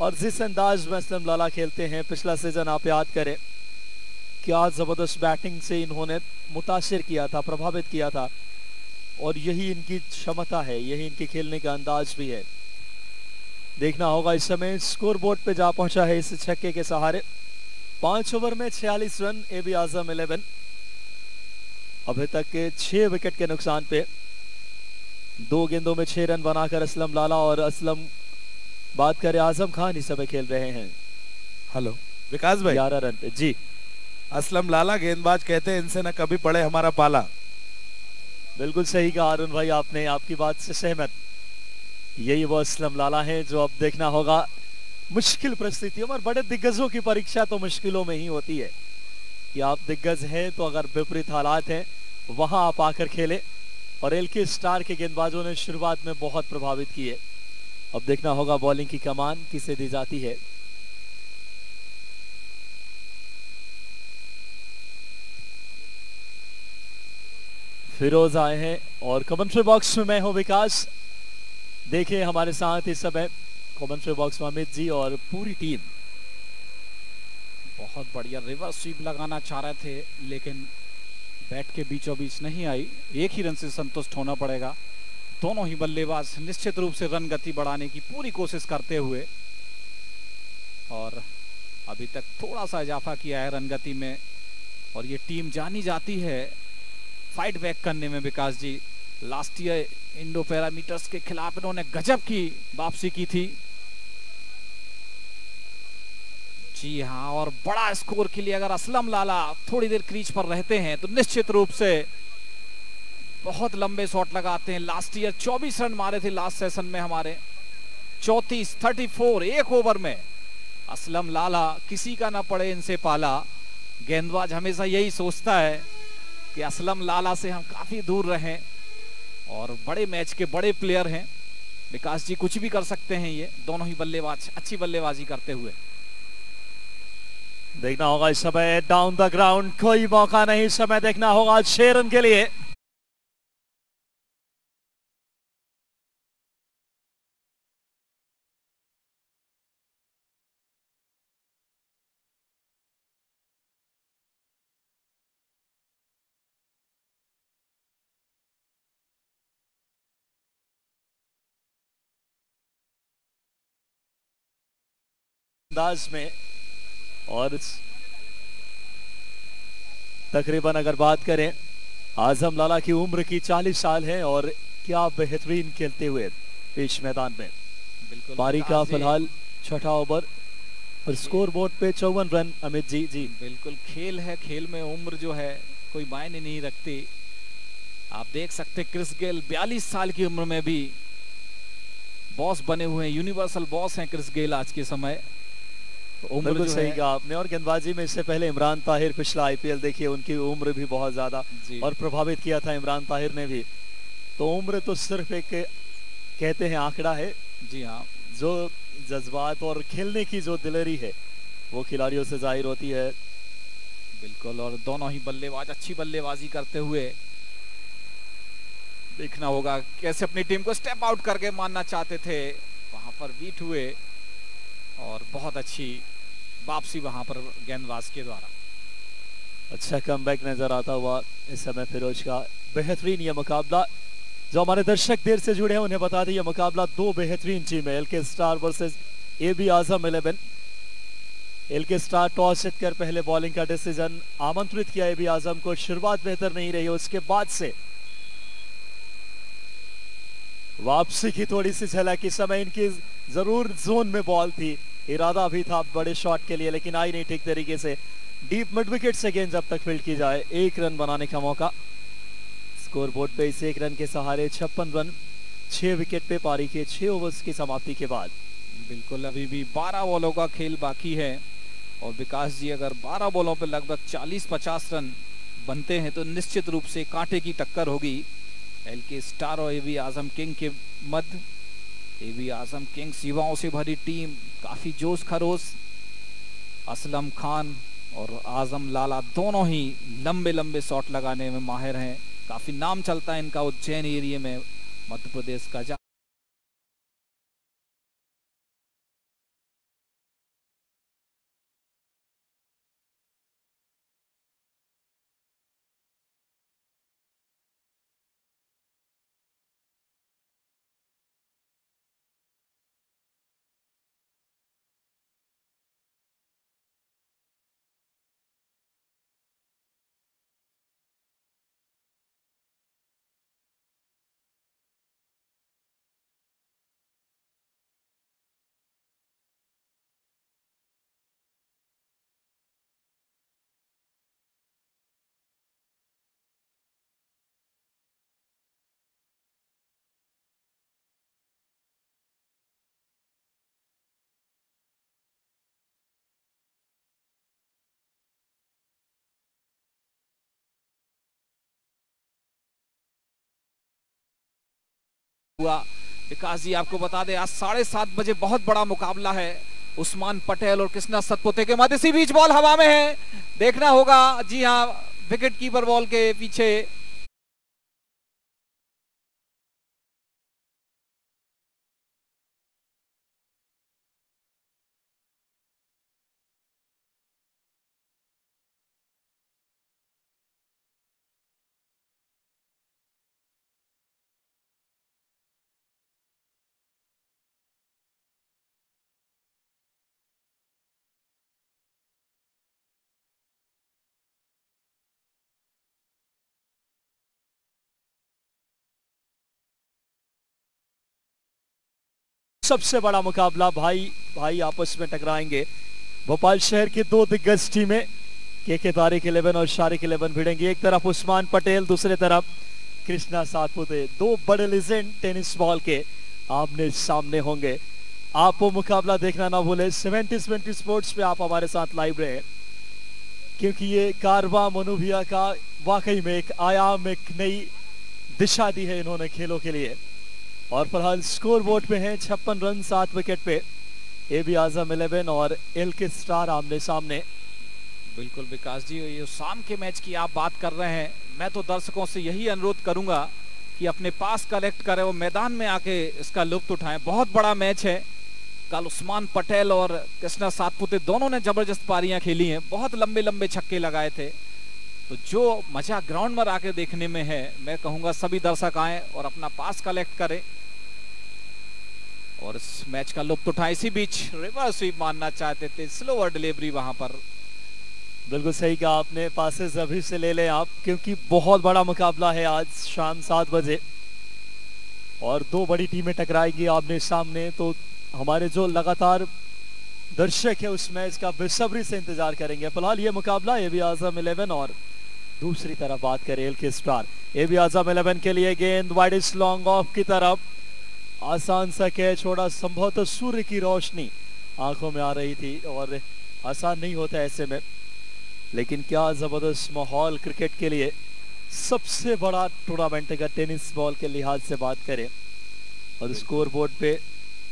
और जिस अंदाज में असलम लाला खेलते हैं, पिछला सीजन आप याद करें क्या जबरदस्त बैटिंग से इन्होंने मुतासिर किया था, प्रभावित किया था, और यही इनकी क्षमता है, यही इनके खेलने का अंदाज भी है। देखना होगा इस समय स्कोर बोर्ड पे जा पहुंचा है इस छक्के के सहारे। 5 ओवर में 46 रन, एबी आजम 11, अभी तक के 6 विकेट के नुकसान पे 2 गेंदों में 6 रन बनाकर असलम लाला, और असलम बात करें आजम खान इस समय खेल रहे हैं। हेलो विकास भाई, 11 रन पे जी। असलम लाला गेंदबाज कहते हैं इनसे न कभी पड़े हमारा पाला। बिल्कुल सही कहा अरुण भाई आपने, आपकी बात से सहमत। यही वो असलम लाला हैं जो अब देखना होगा मुश्किल परिस्थितियों में। बड़े दिग्गजों की परीक्षा तो मुश्किलों में ही होती है कि आप दिग्गज हैं तो अगर विपरीत हालात हैं वहां आप आकर खेले, और एलके स्टार के गेंदबाजों ने शुरुआत में बहुत प्रभावित किए। अब देखना होगा बॉलिंग की कमान किसे दी जाती है। फिरोज आए हैं और कमेंट्री बॉक्स में मैं हूं विकास। देखिए हमारे साथ इस समय कमेंट्री बॉक्स में अमित जी और पूरी टीम। बहुत बढ़िया रिवर्स स्वीप लगाना चाह रहे थे, लेकिन बैट के बीचों बीच नहीं आई। एक ही रन से संतुष्ट होना पड़ेगा। दोनों ही बल्लेबाज निश्चित रूप से रन गति बढ़ाने की पूरी कोशिश करते हुए, और अभी तक थोड़ा सा इजाफा किया है रन गति में, और ये टीम जानी जाती है फाइट बैक करने में। विकास जी, लास्ट ईयर इंडो पैरामीटर्स के खिलाफ इन्होंने गजब की वापसी की थी। जी हाँ, और बड़ा स्कोर के लिए अगर असलम लाला थोड़ी देर क्रीज पर रहते हैं तो निश्चित रूप से बहुत लंबे शॉट लगाते हैं। लास्ट ईयर 24 रन मारे थे लास्ट सेशन में हमारे, 34 एक ओवर में। असलम लाला किसी का ना पड़े इनसे पाला। गेंदबाज हमेशा यही सोचता है कि असलम लाला से हम काफी दूर रहें, और बड़े मैच के बड़े प्लेयर हैं विकास जी, कुछ भी कर सकते हैं ये दोनों ही बल्लेबाज, अच्छी बल्लेबाजी करते हुए। देखना होगा इस समय डाउन द ग्राउंड, कोई मौका नहीं इस समय। देखना होगा 6 रन के लिए। अंदाज में, और तकरीबन अगर बात करें आजम लाला की उम्र की 40 साल है, और क्या बेहतरीन खेलते हुए बीच मैदान में। बिल्कुल पारी का फिलहाल 6ठा ओवर और स्कोर बोर्ड पे 54 रन। अमित जी जी बिल्कुल खेल है, खेल में उम्र जो है कोई मायने नहीं रखती। आप देख सकते क्रिस गेल 42 साल की उम्र में भी बॉस बने हुए हैं, यूनिवर्सल बॉस हैं क्रिस गेल आज के समय। उम्र बिल्कुल जो सही है, कहा आपने। और गेंदबाजी में इससे पहले इमरान ताहिर, पिछला आईपीएल देखिए, उनकी उम्र भी बहुत ज्यादा, और प्रभावित किया था इमरान ताहिर ने भी। तो उम्र तो सिर्फ एक कहते हैं आंकड़ा है। जी हाँ, जो जज्बात और खेलने की जो दिलेरी है वो खिलाड़ियों से जाहिर होती है। बिल्कुल, और दोनों ही बल्लेबाज अच्छी बल्लेबाजी करते हुए। देखना होगा कैसे अपनी टीम को स्टेप आउट करके मानना चाहते थे, वहां पर बीट हुए, और बहुत अच्छी वापसी वहां पर गेंदबाज के द्वारा। अच्छा कमबैक नजर आता हुआ इस समय फिरोज का। बेहतरीन ये मुकाबला, जो हमारे दर्शक देर से जुड़े हैं उन्हें बता दें, यह मुकाबला 2 बेहतरीन टीम है, एलके स्टार वर्सेस एबी आजम 11। एलके स्टार टॉस जीतकर पहले बॉलिंग का डिसीजन आमंत्रित किया एबी आजम को। शुरुआत बेहतर नहीं रही, उसके बाद से वापसी की थोड़ी सी झलक, इस समय इनकी जरूर जोन में बॉल थी, इरादा भी था बड़े शॉट के लिए, लेकिन आई नहीं ठीक तरीके से। डीप मिड विकेट से गेंद जब तक फील्ड की जाए, 1 रन बनाने का मौका। स्कोर बोर्ड पे इस 1 रन के सहारे 56 रन 6 विकेट पे पारी के 6 ओवर्स की समाप्ति के बाद। बिल्कुल, अभी भी 12 बॉलों का खेल बाकी है और विकास जी अगर 12 बॉलों पे लगभग 40-50 रन बनते हैं तो निश्चित रूप से कांटे की टक्कर होगी एलके स्टार और एवी आजम किंग के मध्य। एवी आजम किंग्स युवाओं से भरी टीम, काफी जोश खरोश। असलम खान और आजम लाला दोनों ही लंबे लंबे शॉट लगाने में माहिर हैं, काफी नाम चलता है इनका उज्जैन एरिया में, मध्य प्रदेश का। हुआ विकास जी, आपको बता दें आज 7:30 बजे बहुत बड़ा मुकाबला है उस्मान पटेल और कृष्णा सतपुते के मध्य। इसी बीच बॉल हवा में है, देखना होगा। जी हाँ, विकेट कीपर बॉल के पीछे। सबसे बड़ा मुकाबला, भाई भाई आपस में टकराएंगे। भोपाल शहर की 2 दिग्गज टीमें के तारिक 11 और शारिक 11 भिड़ेंगी। एक तरफ उस्मान पटेल, दूसरे तरफ कृष्णा सातपुते। 2 बड़े लीजेंड टेनिस बॉल के आमने सामने होंगे। आप वो मुकाबला देखना ना भूले। 70 स्पोर्ट्स पे आप हमारे साथ लाइव रहे, क्योंकि ये कारवां मनुभिया का वाकई में एक आयाम, एक नई दिशा दी है इन्होंने खेलों के लिए। और फिलहाल स्कोर बोर्ड पे हैं 56 रन 7 विकेट पे। एबी आजम 11 और एलके स्टार आमने सामने। बिल्कुल विकास जी, ये शाम के मैच की आप बात कर रहे हैं, मैं तो दर्शकों से यही अनुरोध करूंगा कि अपने पास कलेक्ट करें और मैदान में आके इसका लुत्फ उठाएं। बहुत बड़ा मैच है। कल उस्मान पटेल और कृष्णा सातपुते दोनों ने जबरदस्त पारियां खेली हैं, बहुत लंबे लंबे छक्के लगाए थे। तो जो मजा ग्राउंड में आके देखने में है, मैं कहूंगा सभी दर्शक आए और अपना पास कलेक्ट करें और इस मैच का लुत्फ उठाएं। इसी बीच रिवर्स स्वीप मारना चाहते थे, स्लोअर डिलीवरी वहां पर। बिल्कुल सही कहा आपने, पासेस अभी से ले लें आप, क्योंकि बहुत बड़ा मुकाबला है आज शाम 7 बजे और 2 बड़ी टीमें टकराएंगी आमने सामने। तो हमारे जो लगातार दर्शक है उस मैच का बेसब्री से इंतजार करेंगे। फिलहाल ये मुकाबला एबी आजम 11 और दूसरी तरफ बात करें एलके स्टार। एबी आजम 11 के लिए गेंद वाइड लॉन्ग ऑफ की तरफ, आसान सा कैच छोड़ा। संभवतः सूर्य की रोशनी आंखों में आ रही थी और आसान नहीं होता ऐसे में, लेकिन क्या जबरदस्त माहौल क्रिकेट के लिए। सबसे बड़ा टूर्नामेंट का टेनिस बॉल के लिहाज से बात करें और स्कोर बोर्ड पे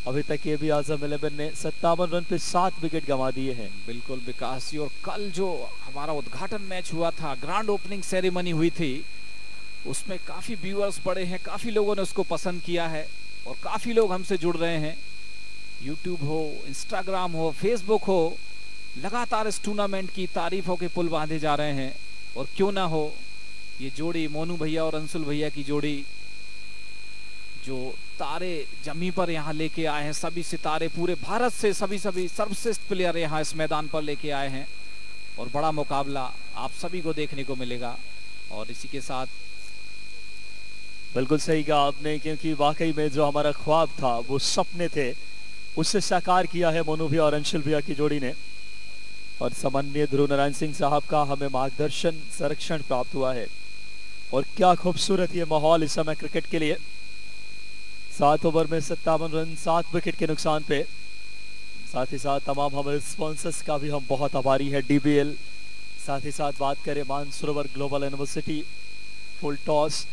अभी तक एबी आजम 11 ने 57 रन पे 7 विकेट गंवा दिए हैं। बिल्कुल विकास जी, और कल जो हमारा उद्घाटन मैच हुआ था, ग्रैंड ओपनिंग सेरेमनी हुई थी, उसमें काफी व्यूअर्स बढ़े हैं, काफी लोगों ने उसको पसंद किया है और काफी लोग हमसे जुड़ रहे हैं। यूट्यूब हो, इंस्टाग्राम हो, फेसबुक हो, लगातार इस टूर्नामेंट की तारीफों के पुल बांधे जा रहे हैं। और क्यों ना हो ये जोड़ी, मोनू भैया और अंशुल भैया की जोड़ी, जो तारे जमी पर यहाँ लेके आए हैं। सभी सितारे पूरे भारत से, सभी सर्वश्रेष्ठ प्लेयर यहाँ इस मैदान पर लेके आए हैं और बड़ा मुकाबला आप सभी को देखने को मिलेगा। और इसी के साथ बिल्कुल सही कहा आपने, क्योंकि वाकई में जो हमारा ख्वाब था, वो सपने थे, उससे साकार किया है मोनू भैया और अंशुल भैया की जोड़ी ने। और सामान्य ध्रुव नारायण सिंह साहब का हमें मार्गदर्शन संरक्षण प्राप्त हुआ है। और क्या खूबसूरत ये माहौल इस समय क्रिकेट के लिए। 7 ओवर में 57 रन 7 विकेट के नुकसान पे। साथ ही साथ तमाम हमारे स्पॉन्सर्स का भी हम बहुत आभारी है, डीबीएल, साथ ही साथ बात करें Mansarovar global university, full toss,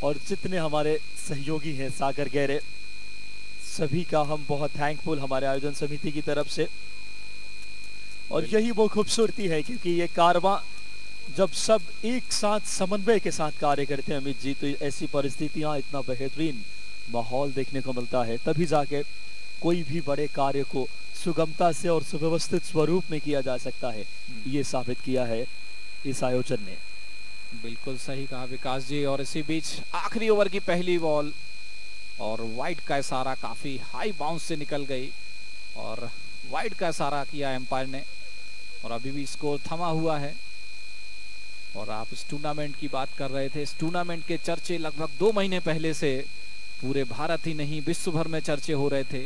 और जितने हमारे सहयोगी हैं सागर गहरे, सभी का हम बहुत थैंकफुल हमारे आयोजन समिति की तरफ से। और यही वो खूबसूरती है, क्योंकि ये कारवां जब सब एक साथ समन्वय के साथ कार्य करते हैं अमित जी, तो ऐसी परिस्थितियां, इतना बेहतरीन माहौल देखने को मिलता है, तभी जाके कोई भी बड़े कार्य को सुगमता से और सुव्यवस्थित स्वरूप में किया जा सकता है। ये साबित किया है इस आयोजन ने। बिल्कुल सही कहा विकास जी। और इसी बीच आखिरी ओवर की पहली बॉल और वाइड का इशारा काफी हाई बाउंस से निकल गई और वाइड का इशारा किया एम्पायर ने, और अभी भी स्कोर थमा हुआ है। और आप इस टूर्नामेंट की बात कर रहे थे, इस टूर्नामेंट के चर्चे लगभग 2 महीने पहले से पूरे भारत ही नहीं विश्व भर में चर्चे हो रहे थे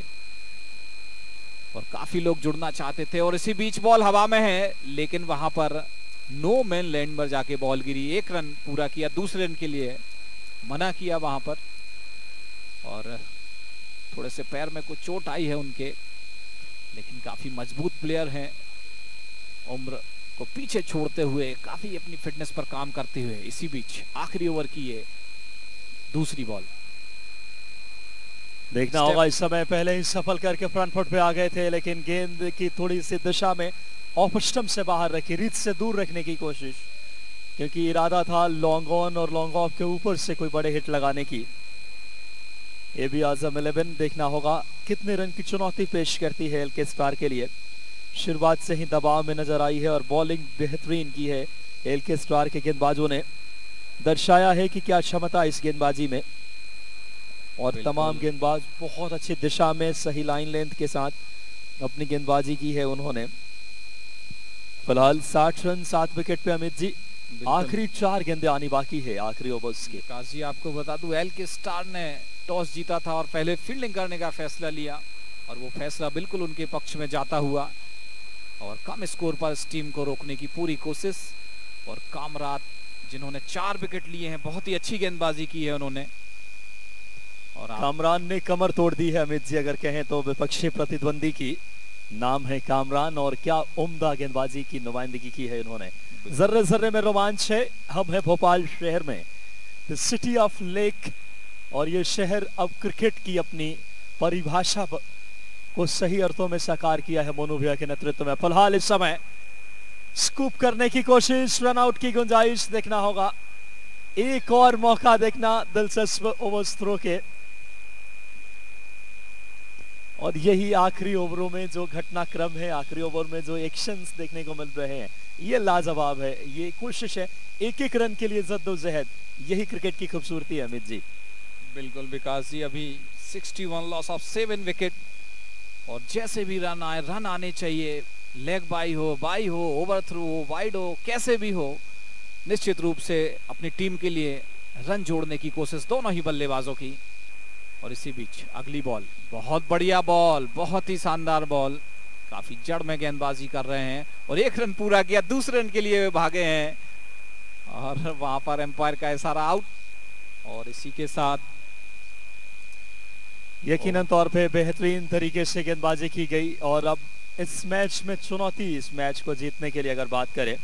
और काफी लोग जुड़ना चाहते थे। और इसी बीच बॉल हवा में है, लेकिन वहां पर नो मैन लैंड पर जाके बॉल गिरी। 1 रन पूरा किया, दूसरे रन के लिए मना किया वहां पर, और थोड़े से पैर में कुछ चोट आई है उनके, लेकिन काफी मजबूत प्लेयर हैं। उम्र को पीछे छोड़ते हुए काफी अपनी फिटनेस पर काम करते हुए इसी बीच आखिरी ओवर की ये दूसरी बॉल। देखना होगा, इस समय पहले ही सफल करके फ्रंट फुट पे आ गए थे, लेकिन गेंद की थोड़ी सी दिशा में ऑफ स्टंप से बाहर रखी, रिच से दूर रखने की कोशिश, क्योंकि इरादा था लॉन्ग ऑन और लॉन्ग ऑफ के ऊपर से कोई बड़े हिट लगाने की। ये भी आजम 11 देखना होगा कितने रन की चुनौती पेश करती है एलके स्टार के लिए। शुरुआत से ही दबाव में नजर आई है और बॉलिंग बेहतरीन की है एलके स्टार के गेंदबाजों ने। दर्शाया है कि क्या क्षमता इस गेंदबाजी में, और तमाम गेंदबाज बहुत अच्छी दिशा में सही लाइन लेंथ के साथ अपनी गेंदबाजी की है उन्होंने। फिलहाल 60 रन 7 विकेट पे अमित जी, आखिरी 4 गेंदें आनी बाकी है आखिरी ओवर्स के। काजी आपको बता दूं, एलके स्टार ने टॉस जीता था और पहले फील्डिंग करने का फैसला लिया, और वो फैसला बिल्कुल उनके पक्ष में जाता हुआ, और कम स्कोर पर इस टीम को रोकने की पूरी कोशिश। और कामरान जिन्होंने 4 विकेट लिए हैं, बहुत ही अच्छी गेंदबाजी की है उन्होंने। और कामरान ने कमर तोड़ दी है अमित जी, अगर कहें तो विपक्षी प्रतिद्वंदी की। नाम है कामरान, और क्या उम्दा गेंदबाजी की नुमाइंदगी की है इन्होंने। जर्रे जर्रे में रोमांच है। हम है भोपाल शहर में, द सिटी ऑफ लेक, और ये शहर अब क्रिकेट की अपनी परिभाषा को सही अर्थों में साकार किया है मोनू भैया के नेतृत्व में। फिलहाल इस समय स्कूप करने की कोशिश, रन आउट की गुंजाइश, देखना होगा एक और मौका, देखना दिलचस्प ओवर्स थ्रो के। और यही आखिरी ओवरों में जो घटनाक्रम है, आखिरी ओवर में जो एक्शंस देखने को मिल रहे हैं, ये लाजवाब है। ये कोशिश है एक एक रन के लिए जद्दोजहद, यही क्रिकेट की खूबसूरती है अमित जी। बिल्कुल विकास जी, अभी 61 लॉस ऑफ 7 विकेट, और जैसे भी रन आए, रन आने चाहिए, लेग बाई हो, ओवर थ्रू हो, वाइड हो, कैसे भी हो, निश्चित रूप से अपनी टीम के लिए रन जोड़ने की कोशिश दोनों ही बल्लेबाजों की। और इसी बीच अगली बॉल, बहुत बढ़िया बॉल, बहुत ही शानदार बॉल, काफी जड़ में गेंदबाजी कर रहे हैं, और 1 रन पूरा किया, दूसरे रन के लिए भागे हैं, और वहां पर एम्पायर का इशारा आउट। और इसी के साथ यकीनन तौर पे बेहतरीन तरीके से गेंदबाजी की गई। और अब इस मैच में चुनौती, इस मैच को जीतने के लिए अगर बात करें,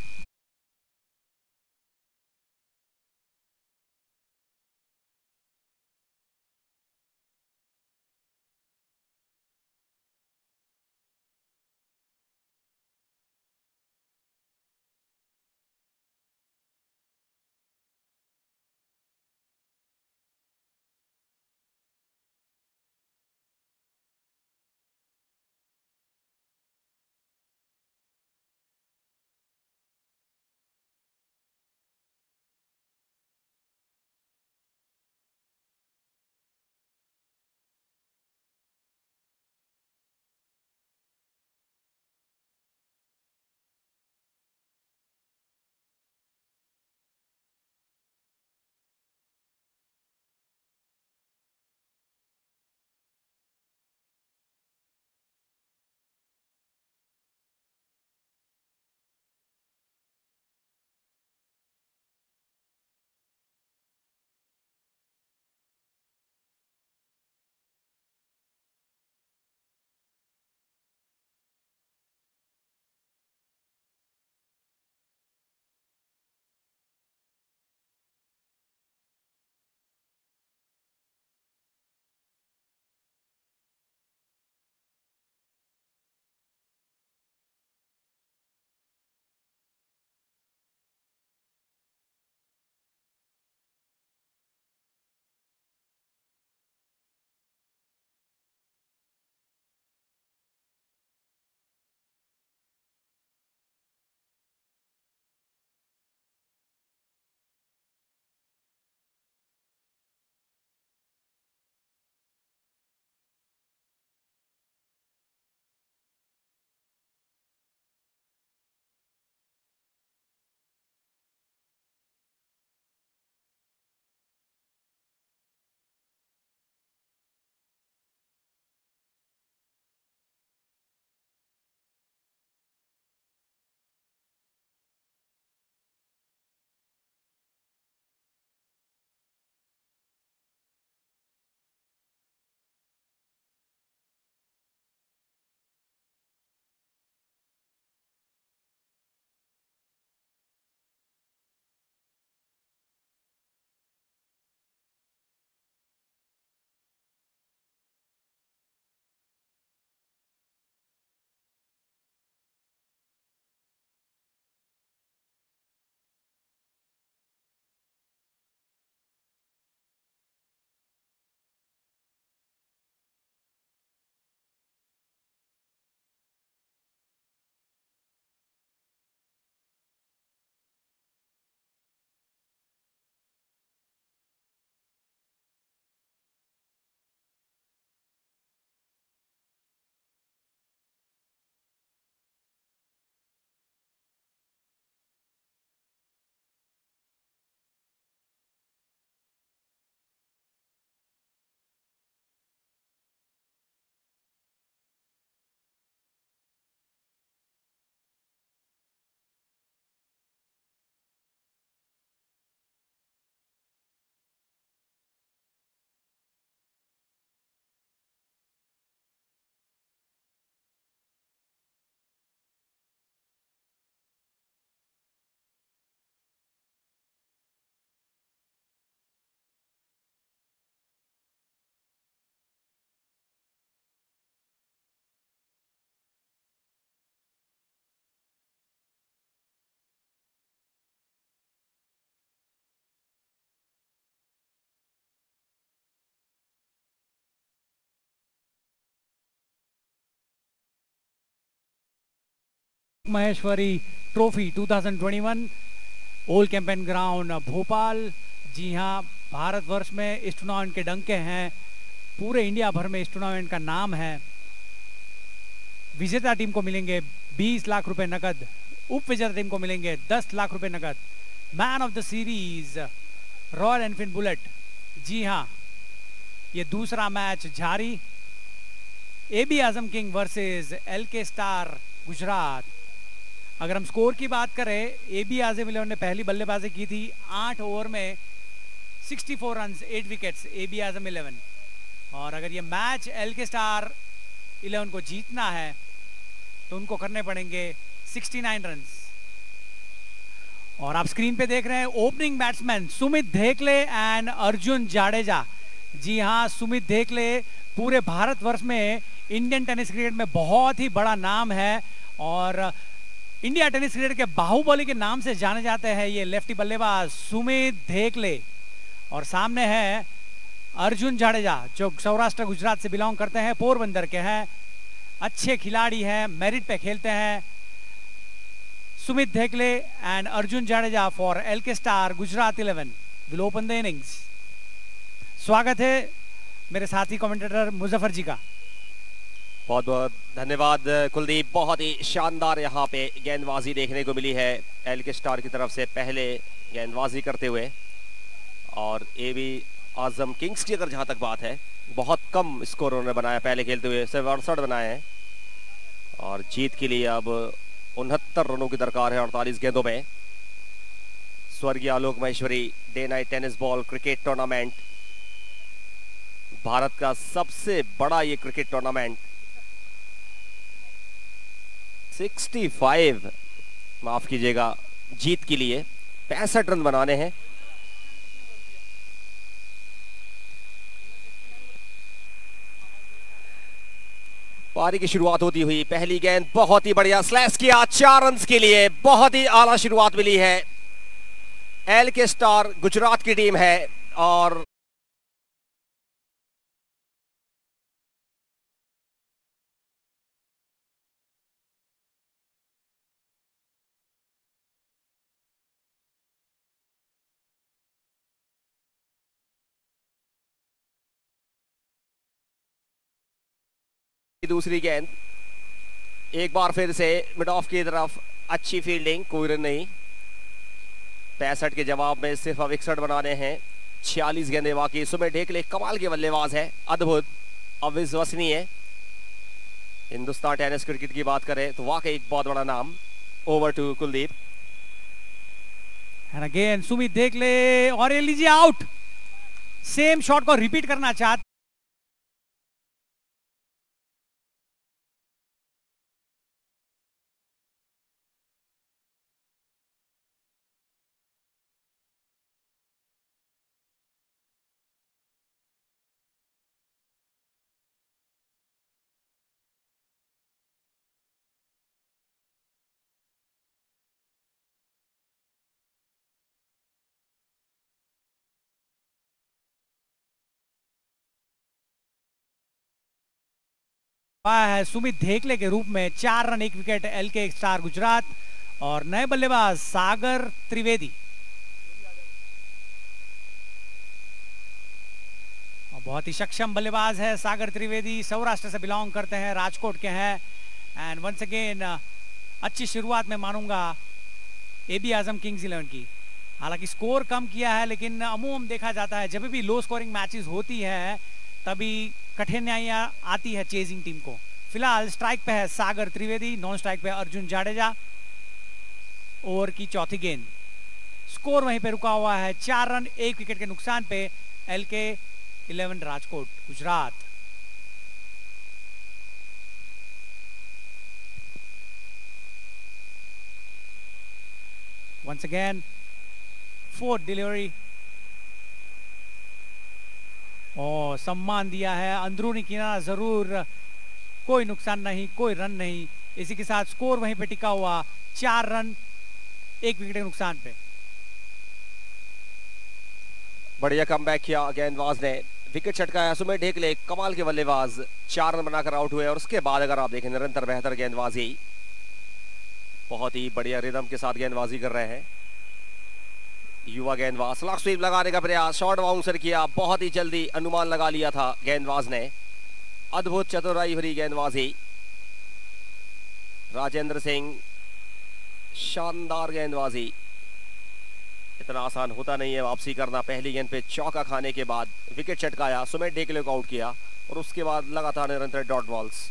Maheshwari trophy 2021 old campion ground Bhopal. जी हाँ, भारतवर्ष में इस टूर्नामेंट के डंके हैं, पूरे इंडिया भर में इस टूर्नामेंट का नाम है। विजेता टीम को मिलेंगे 20 लाख रुपए नकद, उप विजेता टीम को मिलेंगे 10 लाख रुपए नकद। Man of the series royal Enfield bullet. जी हाँ, ये दूसरा मैच जारी, AB Azam king versus LK star Gujarat. अगर हम स्कोर की बात करें, एबी आजम 11 ने पहली बल्लेबाजी की थी 8 ओवर में 64 रन 8 विकेट्स एबी आजम 11। और अगर ये मैच एलके स्टार 11 को जीतना है तो उनको करने पड़ेंगे 69 रन। और आप स्क्रीन पे देख रहे हैं opening batsman Sumit Dhekle and Arjun Jadeja. जी हाँ, सुमित धेकले पूरे भारतवर्ष में इंडियन टेनिस क्रिकेट में बहुत ही बड़ा नाम है और इंडिया टेनिस क्रिकेट के बाहुबली के नाम से जाने जाते हैं ये लेफ्टी बल्लेबाज सुमित धेकले। और सामने है अर्जुन जाडेजा जो सौराष्ट्र गुजरात से बिलोंग करते हैं, पोरबंदर के हैं, अच्छे खिलाड़ी हैं, मेरिट पे खेलते हैं। Sumit Dhekle and Arjun Jadeja for LK star Gujarat 11 will open the innings. स्वागत है मेरे साथी कमेंटेटर मुजफ्फर जी का। बहुत बहुत धन्यवाद कुलदीप। बहुत ही शानदार यहाँ पे गेंदबाजी देखने को मिली है एलके स्टार की तरफ से, पहले गेंदबाजी करते हुए। और एबी आजम किंग्स की अगर जहाँ तक बात है, बहुत कम स्कोर उन्होंने बनाया, पहले खेलते हुए 67 बनाए हैं। और जीत के लिए अब 69 रनों की दरकार है 48 गेंदों में। स्वर्गीय Alok Maheshwari day night tennis ball cricket tournament, Bharat का सबसे बड़ा ये क्रिकेट टूर्नामेंट, 65 माफ कीजिएगा जीत के लिए 65 रन बनाने हैं। पारी की शुरुआत होती हुई पहली गेंद बहुत ही बढ़िया स्लैश किया 4 रन के लिए, बहुत ही आला शुरुआत मिली है। एलके स्टार गुजरात की टीम है और दूसरी गेंद एक बार फिर से मिड ऑफ की तरफ, अच्छी फील्डिंग, कोई रन नहीं। 65 के जवाब में सिर्फ अब 61 बनाने हैं, 46 गेंदें बाकी। सुमित धेकले कमाल के बल्लेबाज है, अद्भुत, अविश्वसनीय। हिंदुस्तान टेनिस क्रिकेट की बात करें तो वाकई एक बहुत बड़ा नाम। Over two Kuldeep. And again Sumit Dhekle, और ये लीजिए आउट। सेम शॉट को रिपीट करना चाहते है सुमित धेकले के रूप में 4 run 1 wicket LK star Gujarat. और नए बल्लेबाज सागर त्रिवेदी, बहुत ही सक्षम बल्लेबाज है सागर त्रिवेदी, सौराष्ट्र से बिलोंग करते हैं, राजकोट के हैं। एंड वंस अगेन अच्छी शुरुआत में मानूंगा एबी आजम किंग्स 11 की। हालांकि स्कोर कम किया है, लेकिन अमूमन देखा जाता है जब भी लो स्कोरिंग मैचेस होती है तभी कठिनाइयां आती है चेजिंग टीम को। फिलहाल स्ट्राइक पे है सागर त्रिवेदी, नॉन स्ट्राइक पे अर्जुन जाडेजा। ओवर की चौथी गेंद, स्कोर वहीं पे रुका हुआ है 4 रन 1 विकेट के नुकसान पे L K 11 Rajkot Gujarat. Once again fourth delivery, और सम्मान दिया है, अंदरूनी किनारा जरूर, कोई नुकसान नहीं, कोई रन नहीं। इसी के साथ स्कोर वहीं पे टिका हुआ 4 रन 1 विकेट के नुकसान पे। बढ़िया कमबैक किया गेंदबाज ने, विकेट छटकाया। सुमित धेकले कमाल के बल्लेबाज 4 रन बनाकर आउट हुए। और उसके बाद अगर आप देखें निरंतर बेहतर गेंदबाजी, बहुत ही बढ़िया रिदम के साथ गेंदबाजी कर रहे हैं युवा गेंदबाज। स्लॉग स्वीप लगाने का प्रयास, शॉर्ट बाउंसर किया, बहुत ही जल्दी अनुमान लगा लिया था गेंदबाज ने। अद्भुत चतुराई भरी गेंदबाजी राजेंद्र सिंह, शानदार गेंदबाजी। इतना आसान होता नहीं है वापसी करना। पहली गेंद पे चौका खाने के बाद विकेट चटकाया, सुमित ढेकले को आउट किया और उसके बाद लगातार निरंतर डॉट बॉल्स।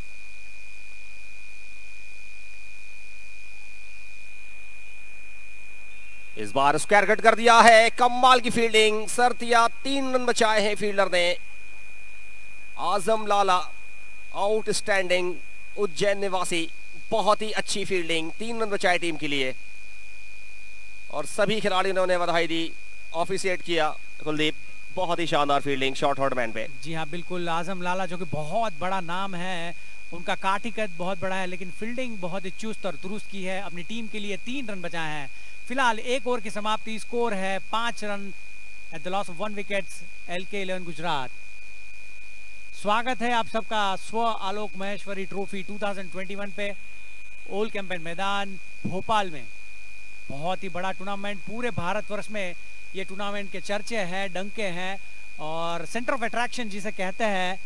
इस बार स्क्वायर कट कर दिया है, कमाल की फील्डिंग। सरतिया 3 रन बचाए हैं फील्डर ने। आजम लाला आउटस्टैंडिंग उज्जैन निवासी, बहुत ही अच्छी फील्डिंग, 3 रन बचाए टीम के लिए और सभी खिलाड़ियों ने उन्हें बधाई दी, ऑफिशिएट किया। कुलदीप, बहुत ही शानदार फील्डिंग शॉर्ट हॉट मैन पे। जी हाँ बिल्कुल, आजम लाला जो कि बहुत बड़ा नाम है, उनका काठी कद बहुत बड़ा है, लेकिन फील्डिंग बहुत ही चुस्त और दुरुस्त की है। अपनी टीम के लिए 3 रन बचाए हैं। फिलहाल 1 ओवर की समाप्ति, स्कोर है 5 run at the loss of 1 wickets, LK11 Gujarat. स्वागत है आप सबका स्व आलोक महेश्वरी ट्रॉफी 2021 पे ओल्ड कैंपेन मैदान भोपाल में। बहुत ही बड़ा टूर्नामेंट, पूरे भारतवर्ष में ये टूर्नामेंट के चर्चे हैं, डंके हैं और सेंटर ऑफ अट्रैक्शन जिसे कहते हैं,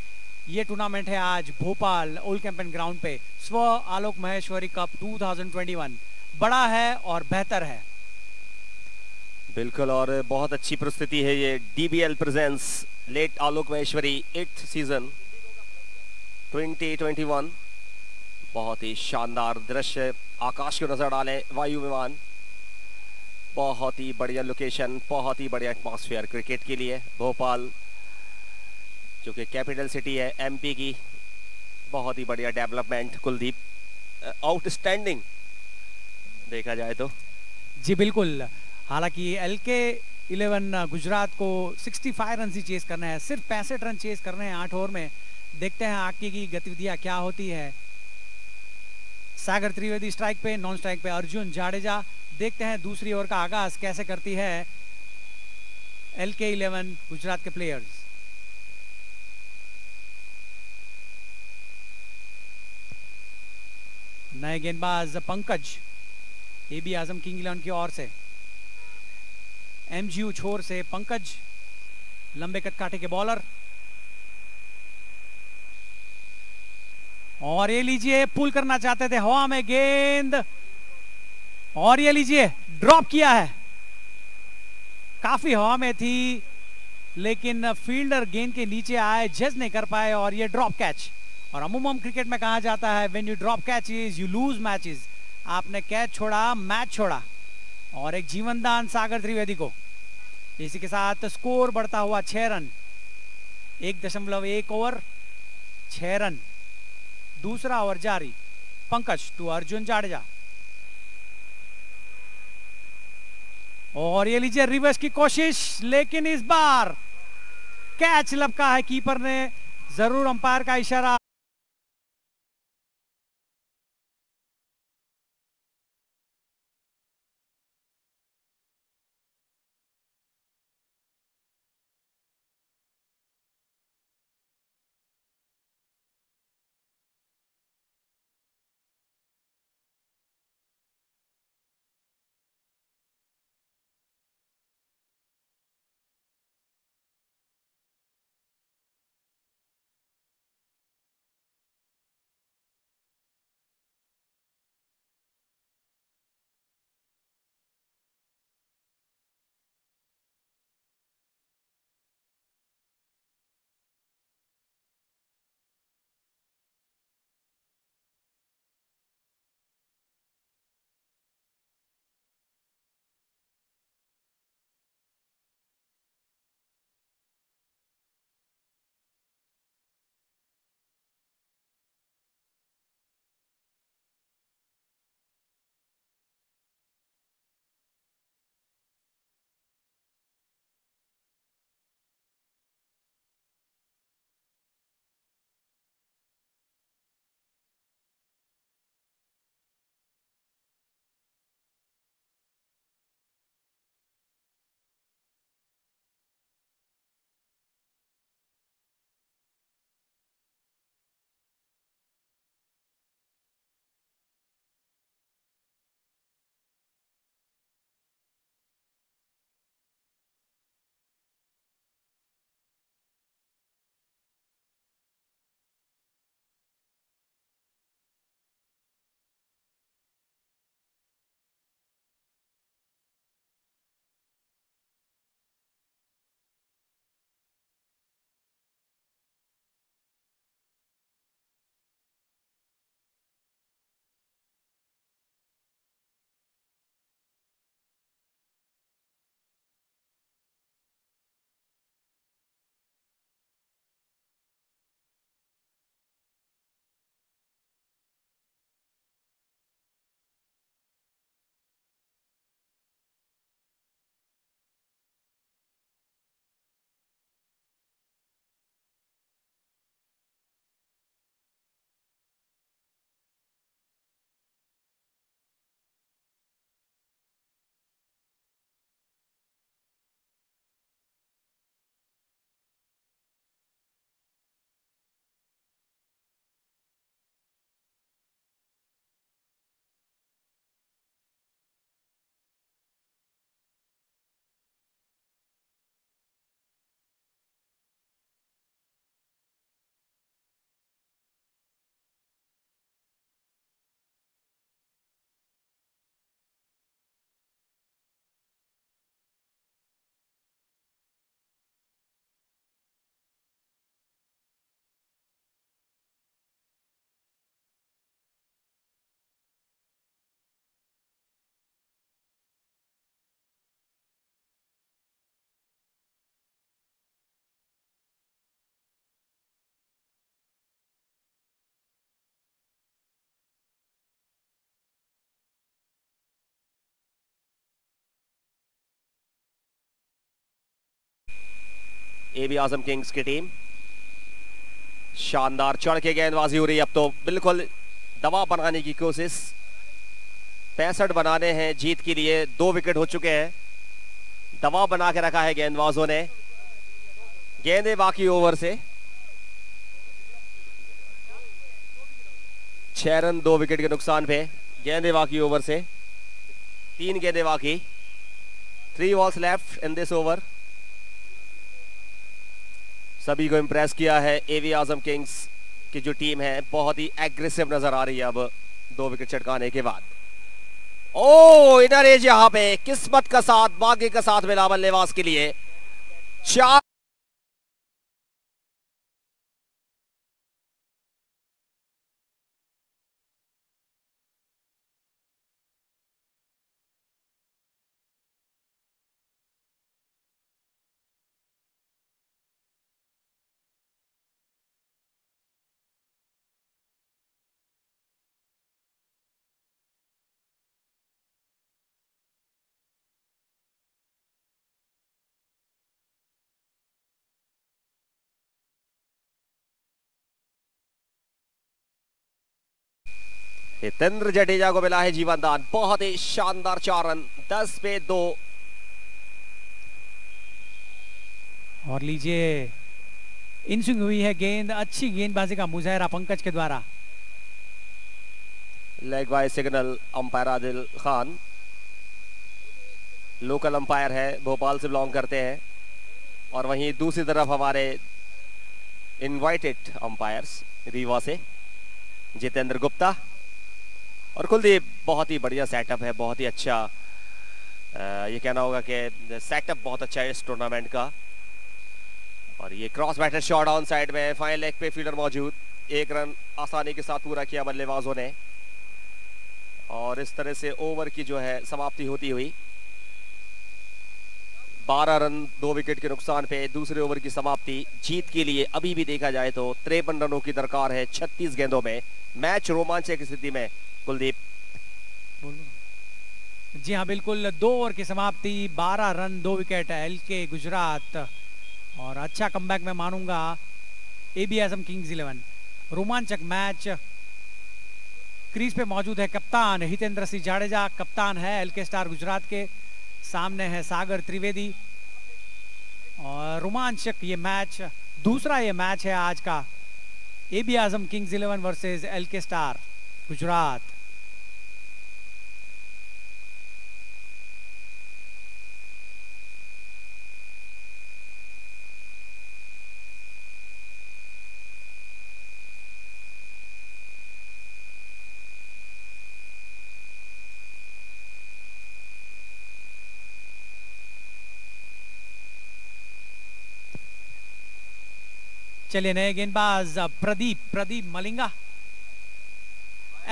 ये टूर्नामेंट है आज भोपाल ओल्ड कैंपेन ग्राउंड पे। स्व आलोक महेश्वरी कप 2021 बड़ा है और बेहतर है। बिल्कुल, और बहुत अच्छी प्रस्तुति है ये। DBL प्रेजेंस लेट आलोक महेश्वरी 8th सीजन 2021। बहुत ही शानदार दृश्य, आकाश को नजर डालें, वायु विमान, बहुत ही बढ़िया लोकेशन, बहुत ही बढ़िया एटमॉस्फेयर क्रिकेट के लिए। भोपाल जो कि कैपिटल सिटी है MP की, बहुत ही बढ़िया डेवलपमेंट। कुलदीप, आउटस्टैंडिंग देखा जाए तो। जी बिल्कुल, हालांकि LK11 गुजरात को 65 रन ही चेस करना है, सिर्फ 65 रन चेस करने हैं 8 ओवर में। देखते हैं आगे की गतिविधियां क्या होती है। सागर त्रिवेदी स्ट्राइक पे, नॉन स्ट्राइक पे अर्जुन जाडेजा। देखते हैं दूसरी ओवर का आगाज कैसे करती है LK11 गुजरात के प्लेयर्स। नए गेंदबाज पंकज, AB आजम किंग 11 की ओर से। MGU छोर से पंकज, लंबे कद काटे के बॉलर। और ये लीजिए, पुल करना चाहते थे हवा में गेंद, और ये लीजिए ड्रॉप किया है। काफी हवा में थी लेकिन फील्डर गेंद के नीचे आए, जज नहीं कर पाए और ये ड्रॉप कैच। और अमूमन क्रिकेट में कहा जाता है when you drop catches you lose matches. आपने कैच छोड़ा, मैच छोड़ा। और एक जीवन दान सागर त्रिवेदी को। इसी के साथ स्कोर बढ़ता हुआ 6 रन, 1.1 ओवर 6 रन। दूसरा ओवर जारी, पंकज टू अर्जुन जाडेजा। और ये लीजिए रिवर्स की कोशिश, लेकिन इस बार कैच लपका है कीपर ने। जरूर अंपायर का इशारा एबी आजम किंग्स की टीम। शानदार चढ़ के गेंदबाजी हो रही है, अब तो बिल्कुल दबाव बनाने की कोशिश। 65 बनाने हैं जीत के लिए, 2 विकेट हो चुके हैं। दबाव बना के रखा है गेंदबाजों ने। गेंदे बाकी ओवर से 6 रन 2 विकेट के नुकसान पे। गेंदे बाकी ओवर से 3 गेंदे बाकी। 3 balls left in this over. सभी को इंप्रेस किया है एबी आजम किंग्स की जो टीम है, बहुत ही एग्रेसिव नजर आ रही है अब 2 विकेट चटकाने के बाद। ओ इनर एज यहां पे किस्मत का साथ, भाग्य का साथ मिला बल्लेबाज के लिए। 4 हितेंद्र जडेजा को मिला है जीवन दान। बहुत ही शानदार 4 रन 10 पे 2। और लीजिए इन स्विंग हुई है गेंद, अच्छी गेंदबाजी का मुजाहरा पंकज के द्वारा। Leg bye signal umpire Adil Khan, local umpire है, भोपाल से बिलोंग करते हैं। और वहीं दूसरी तरफ हमारे इनवाइटेड अंपायर्स रीवा से जितेंद्र गुप्ता और कुलदीप। बहुत ही बढ़िया सेटअप है, बहुत ही अच्छा। ये कहना होगा कि सेटअप बहुत अच्छा है इस टूर्नामेंट का। और ये cross batter shot on side में, फाइन लेग पे फील्डर मौजूद। 1 रन आसानी के साथ पूरा किया बल्लेबाजों ने। और इस तरह से ओवर की जो है समाप्ति होती हुई 12 रन 2 विकेट के नुकसान पे दूसरे ओवर की समाप्ति। जीत के लिए अभी भी देखा जाए तो 53 रनों की दरकार है 36 गेंदों में। मैच रोमांचक की स्थिति में कुलदीप। जी हाँ बिल्कुल, 2 ओवर की समाप्ति, 12 रन 2 विकेट एलके गुजरात। और अच्छा कमबैक मैं मानूंगा एबी आजम किंग्स 11। रोमांचक मैच। क्रीज पे मौजूद है कप्तान हितेंद्र सिंह जाडेजा, कप्तान है एलके स्टार गुजरात के। सामने है सागर त्रिवेदी। और रोमांचक ये मैच, दूसरा ये मैच है आज का, AB Azam kings 11 versus LK star Gujarat. चलिए नए गेंदबाज प्रदीप मलिंगा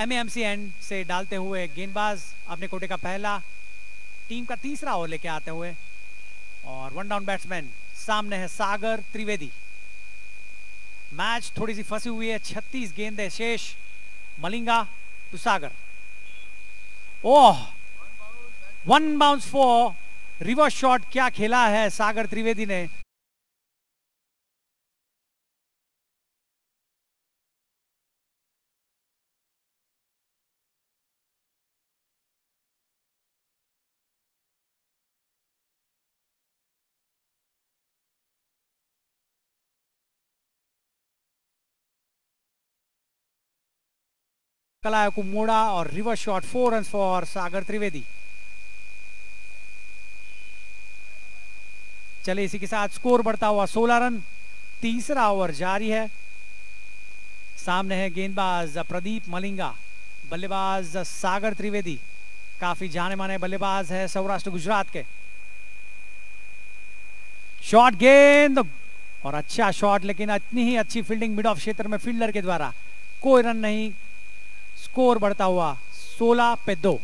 एमएमसी एंड से डालते हुए गेंदबाज अपने कोटे का पहला, टीम का तीसरा ओवर लेके आते हुए। और 1 डाउन बैट्समैन सामने है सागर त्रिवेदी। मैच थोड़ी सी फंसी हुई है, 36 गेंदें शेष। Malinga to Sagar. Oh 1 bounce for reverse shot, क्या खेला है सागर त्रिवेदी ने। कलाया को मोड़ा और रिवर्स शॉट, 4 रन फॉर सागर त्रिवेदी। चले इसी के साथ स्कोर बढ़ता हुआ 16 रन। तीसरा ओवर जारी है। सामने है गेंदबाज प्रदीप मलिंगा, बल्लेबाज सागर त्रिवेदी, काफी जाने माने बल्लेबाज है सौराष्ट्र गुजरात के। शॉट गेंद और अच्छा शॉट, लेकिन इतनी ही अच्छी फील्डिंग मिड ऑफ क्षेत्र में फील्डर के द्वारा, कोई रन नहीं। स्कोर बढ़ता हुआ 16 पे 2।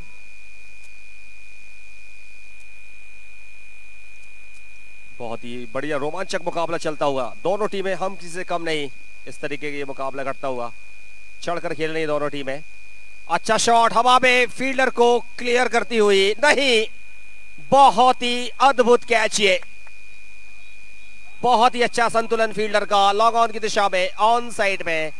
बहुत ही बढ़िया रोमांचक मुकाबला चलता हुआ, दोनों टीमें हम किसी से कम नहीं इस तरीके का ये मुकाबला करता हुआ। चढ़कर खेल रही दोनों टीमें। अच्छा शॉट हवा में, फील्डर को क्लियर करती हुई नहीं, बहुत ही अद्भुत कैच ये। बहुत ही अच्छा संतुलन फील्डर का, लॉन्ग ऑन की दिशा में, ऑन साइड में।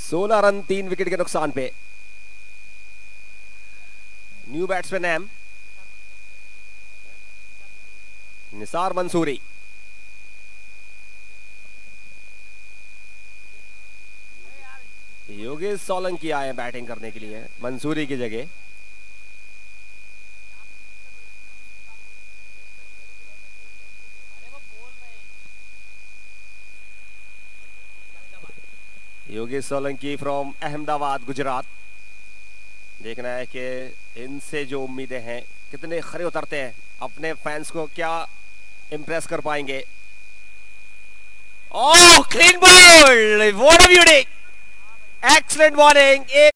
सोलह रन 3 विकेट के नुकसान पे। New batsman M Nisar Mansoori. Yogesh Solanki आए बैटिंग करने के लिए मंसूरी की जगह। योगेश सोलंकी फ्रॉम अहमदाबाद गुजरात। देखना है कि इनसे जो उम्मीदें हैं कितने खरे उतरते हैं, अपने फैंस को क्या इंप्रेस कर पाएंगे। Oh clean ball, what a beauty, excellent bowling.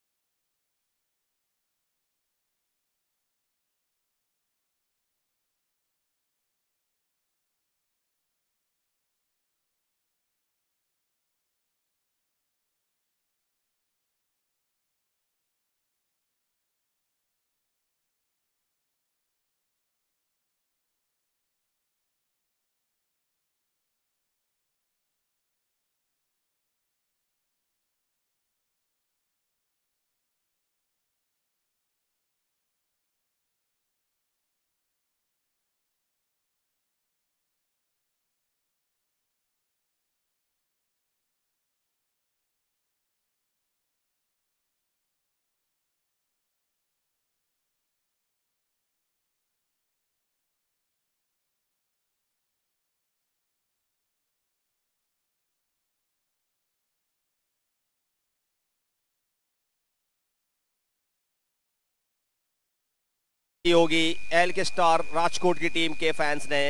होगी एल के स्टार राजकोट की टीम के फैंस ने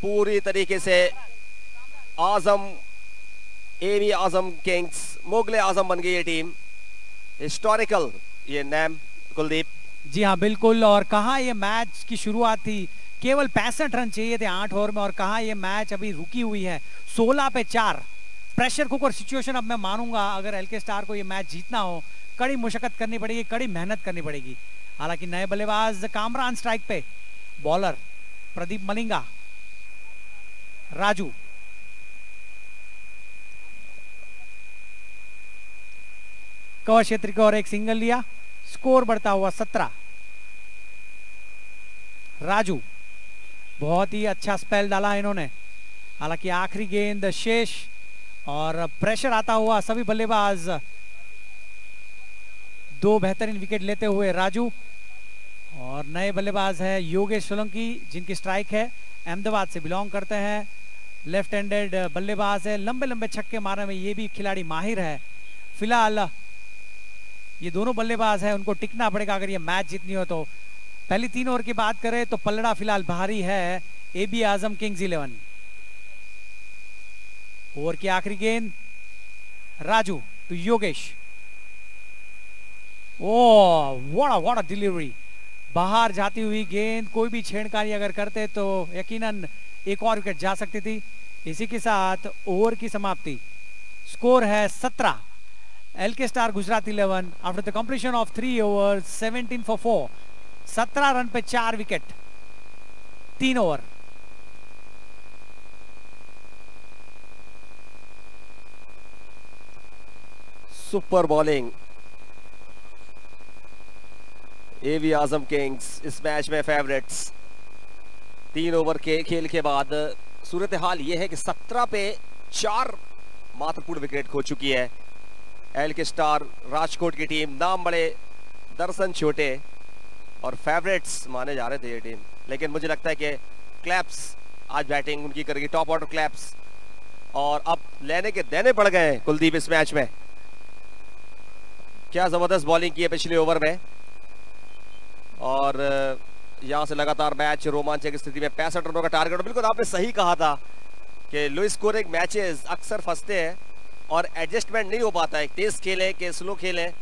पूरी तरीके से आजम एवी आजम किंग्स मुगले आजम बन गई ये टीम। हिस्टोरिकल ये नेम कुलदीप। जी हाँ बिल्कुल। और कहाँ ये मैच की शुरुआत थी, केवल 65 रन चाहिए थे 8 ओवर में, और कहाँ ये मैच अभी रुकी हुई है 16 पे 4। Pressure cooker situation. अब मैं मानूंगा अगर एल के स्टार को ये मैच जीतना हो, कड़ी मुशक्कत करनी पड़ेगी, कड़ी मेहनत करनी पड़ेगी। हालांकि नए बल्लेबाज कामरान स्ट्राइक पे, बॉलर प्रदीप मलिंगा, राजू, कवर क्षेत्र की ओर एक सिंगल लिया, स्कोर बढ़ता हुआ 17। राजू बहुत ही अच्छा स्पेल डाला इन्होंने। हालांकि आखिरी गेंद शेष और प्रेशर आता हुआ सभी बल्लेबाज, 2 बेहतरीन विकेट लेते हुए राजू। और नए बल्लेबाज है योगेश सोलंकी, जिनकी स्ट्राइक है, अहमदाबाद से बिलोंग करते हैं, लेफ्ट हैंडेड बल्लेबाज है, लंबे लंबे छक्के मारने में ये भी खिलाड़ी माहिर है। फिलहाल ये दोनों बल्लेबाज हैं, उनको टिकना पड़ेगा अगर ये मैच जीतनी हो तो। पहली 3 ओवर की बात करें तो पलड़ा फिलहाल भारी है एबी आजम किंग्स 11। ओवर की आखिरी गेंद Raju to Yogesh. Oh what a delivery, बाहर जाती हुई गेंद। कोई भी छेड़खानी अगर करते तो यकीनन एक और विकेट जा सकती थी। इसी के साथ ओवर की समाप्ति। स्कोर है 17। L K star Gujarat 11 after the completion of 3 over 17 for 4। 17 run पे 4 wicket 3 over. Super bowling A V Azam kings इस मैच में फेवरेट्स। 3 ओवर के खेल के बाद सूरत हाल यह है कि 17 पे 4 महत्वपूर्ण विकेट खो चुकी है एल के स्टार राजकोट की टीम। नाम बड़े दर्शन छोटे और फेवरेट्स माने जा रहे थे ये टीम, लेकिन मुझे लगता है कि क्लैप्स आज बैटिंग उनकी करेगी, टॉप ऑर्डर क्लैप्स। और अब लेने के देने पड़ गए कुलदीप इस मैच में। क्या जबरदस्त बॉलिंग की है पिछले ओवर में, और यहां से लगातार मैच रोमांचक स्थिति में 65 रनों का टारगेट। बिल्कुल आपने सही कहा था कि लो स्कोरिंग मैचेस अक्सर फंसते हैं और एडजस्टमेंट नहीं हो पाता है, तेज खेलें कि स्लो खेलें,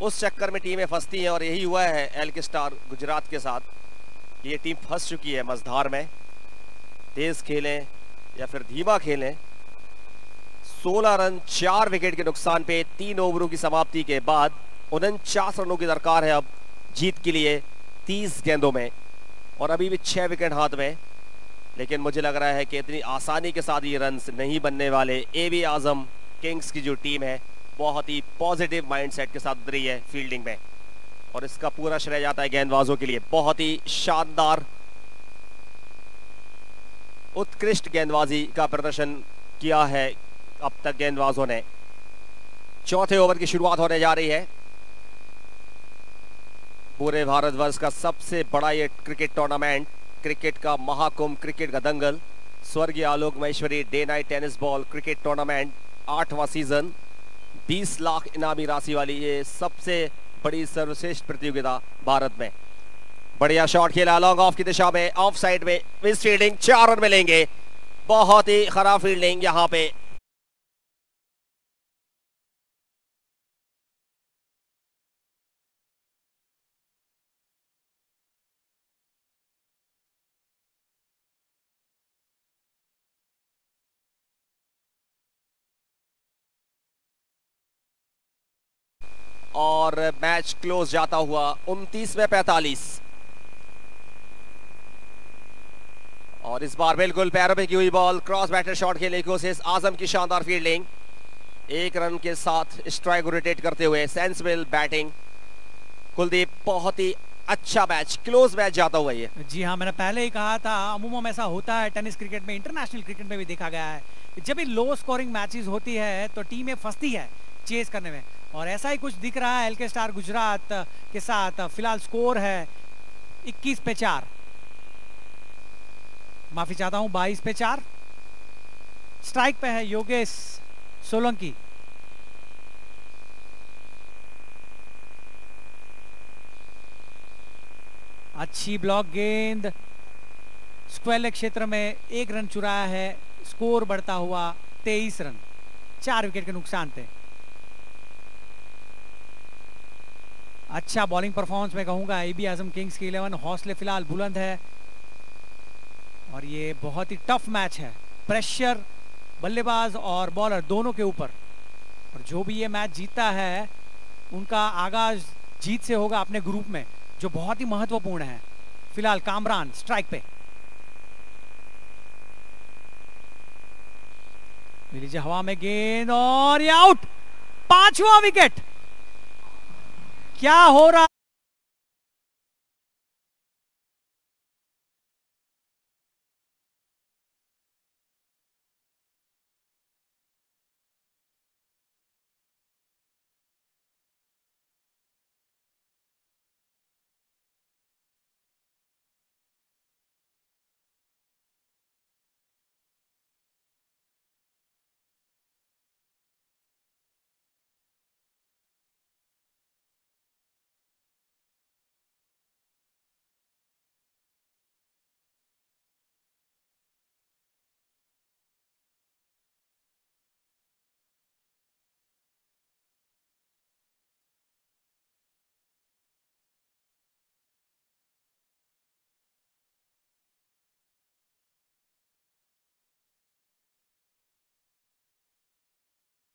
उस चक्कर में टीमें फंसती हैं। और यही हुआ है एल के स्टार गुजरात के साथ, ये टीम फंस चुकी है मझधार में। तेज खेलें या फिर धीमा खेलें। 16 रन 4 विकेट के नुकसान पे 3 ओवरों की समाप्ति के बाद 49 रनों की दरकार है अब जीत के लिए 30 गेंदों में, और अभी भी 6 विकेट हाथ में। लेकिन मुझे लग रहा है कि इतनी आसानी के साथ ये रन नहीं बनने वाले। एवी आजम किंग्स की जो टीम है बहुत ही पॉजिटिव माइंडसेट के साथ उतरी है फील्डिंग में, और इसका पूरा श्रेय जाता है गेंदबाजों के लिए। बहुत ही शानदार उत्कृष्ट गेंदबाजी का प्रदर्शन किया है अब तक गेंदबाजों ने। चौथे ओवर की शुरुआत होने जा रही है। पूरे भारतवर्ष का सबसे बड़ा ये क्रिकेट टूर्नामेंट, क्रिकेट का महाकुंभ, क्रिकेट का दंगल, स्वर्गीय Alok Maheshwari day night tennis ball cricket tournament 8वां सीजन। 20 लाख इनामी राशि वाली ये सबसे बड़ी सर्वश्रेष्ठ प्रतियोगिता भारत में। बढ़िया शॉट खेला लॉन्ग ऑफ की दिशा में, ऑफ साइड में मिस फील्डिंग, 4 रन मिलेंगे। बहुत ही खराब फील्डिंग यहां पे। और मैच क्लोज जाता हुआ 29 में 45। और इस बार बिल्कुल पैरों पे की हुई बॉल, क्रॉस बैटर शॉट खेलने की कोशिश, आजम की शानदार फील्डिंग, 1 रन के साथ स्ट्राइक रोटेट करते हुए सेंसिबल बैटिंग। कुलदीप बहुत ही अच्छा मैच, क्लोज मैच जाता हुआ ये। जी हाँ, मैंने पहले ही कहा था, अमूमन ऐसा होता है टेनिस क्रिकेट में, इंटरनेशनल क्रिकेट में भी देखा गया है, जब भी लो स्कोरिंग मैचेस होती है तो टीमें फंसती है चेस करने में, और ऐसा ही कुछ दिख रहा है एलके स्टार गुजरात के साथ। फिलहाल स्कोर है 21 पे 4, माफी चाहता हूं 22 पे 4। स्ट्राइक पे है योगेश सोलंकी। अच्छी ब्लॉक गेंद, स्क्वायर क्षेत्र में 1 रन चुराया है। स्कोर बढ़ता हुआ 23 रन 4 विकेट के नुकसान पे। अच्छा बॉलिंग परफॉर्मेंस मैं कहूंगा एबी आजम किंग्स की 11। हौसले फिलहाल बुलंद है और ये बहुत ही टफ मैच है। प्रेशर बल्लेबाज और बॉलर दोनों के ऊपर, और जो भी ये मैच जीतता है उनका आगाज जीत से होगा अपने ग्रुप में, जो बहुत ही महत्वपूर्ण है। फिलहाल कामरान स्ट्राइक पे, लीजिए हवा में गेंद और ये आउट। 5वां विकेट। क्या हो रहा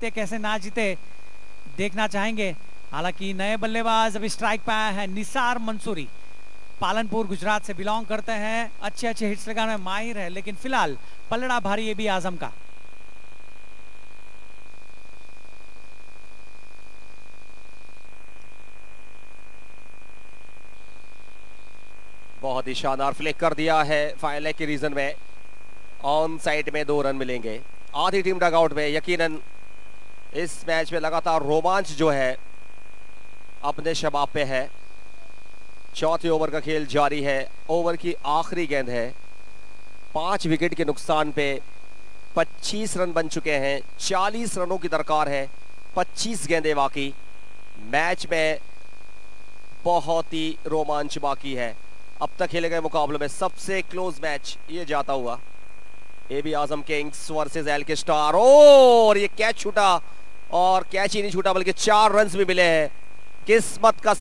कैसे ना जीते देखना चाहेंगे। हालांकि नए बल्लेबाज अभी स्ट्राइक पे आया है निसार मंसूरी, पालनपुर गुजरात से बिलोंग करते हैं, अच्छे अच्छे हिट्स लगाने में माहिर है, लेकिन फिलहाल पलड़ा भारी ये भी आजम का। बहुत ही शानदार फ्लिक कर दिया है फाइनल लेग के रीजन में। ऑन साइड में 2 रन मिलेंगे। आधी टीम डगआउट में। यकीनन इस मैच में लगातार रोमांच जो है अपने शबाब पे है। चौथे ओवर का खेल जारी है। ओवर की आखिरी गेंद है। 5 विकेट के नुकसान पे 25 रन बन चुके हैं। 40 रनों की दरकार है। 25 गेंदें बाकी। मैच में बहुत ही रोमांच बाकी है। अब तक खेले गए मुकाबलों में सबसे क्लोज मैच ये जाता हुआ। AB Azam Kings versus LK star. और ये कैच छूटा, और कैच ही नहीं छूटा बल्कि 4 रन्स भी मिले हैं। किस्मत का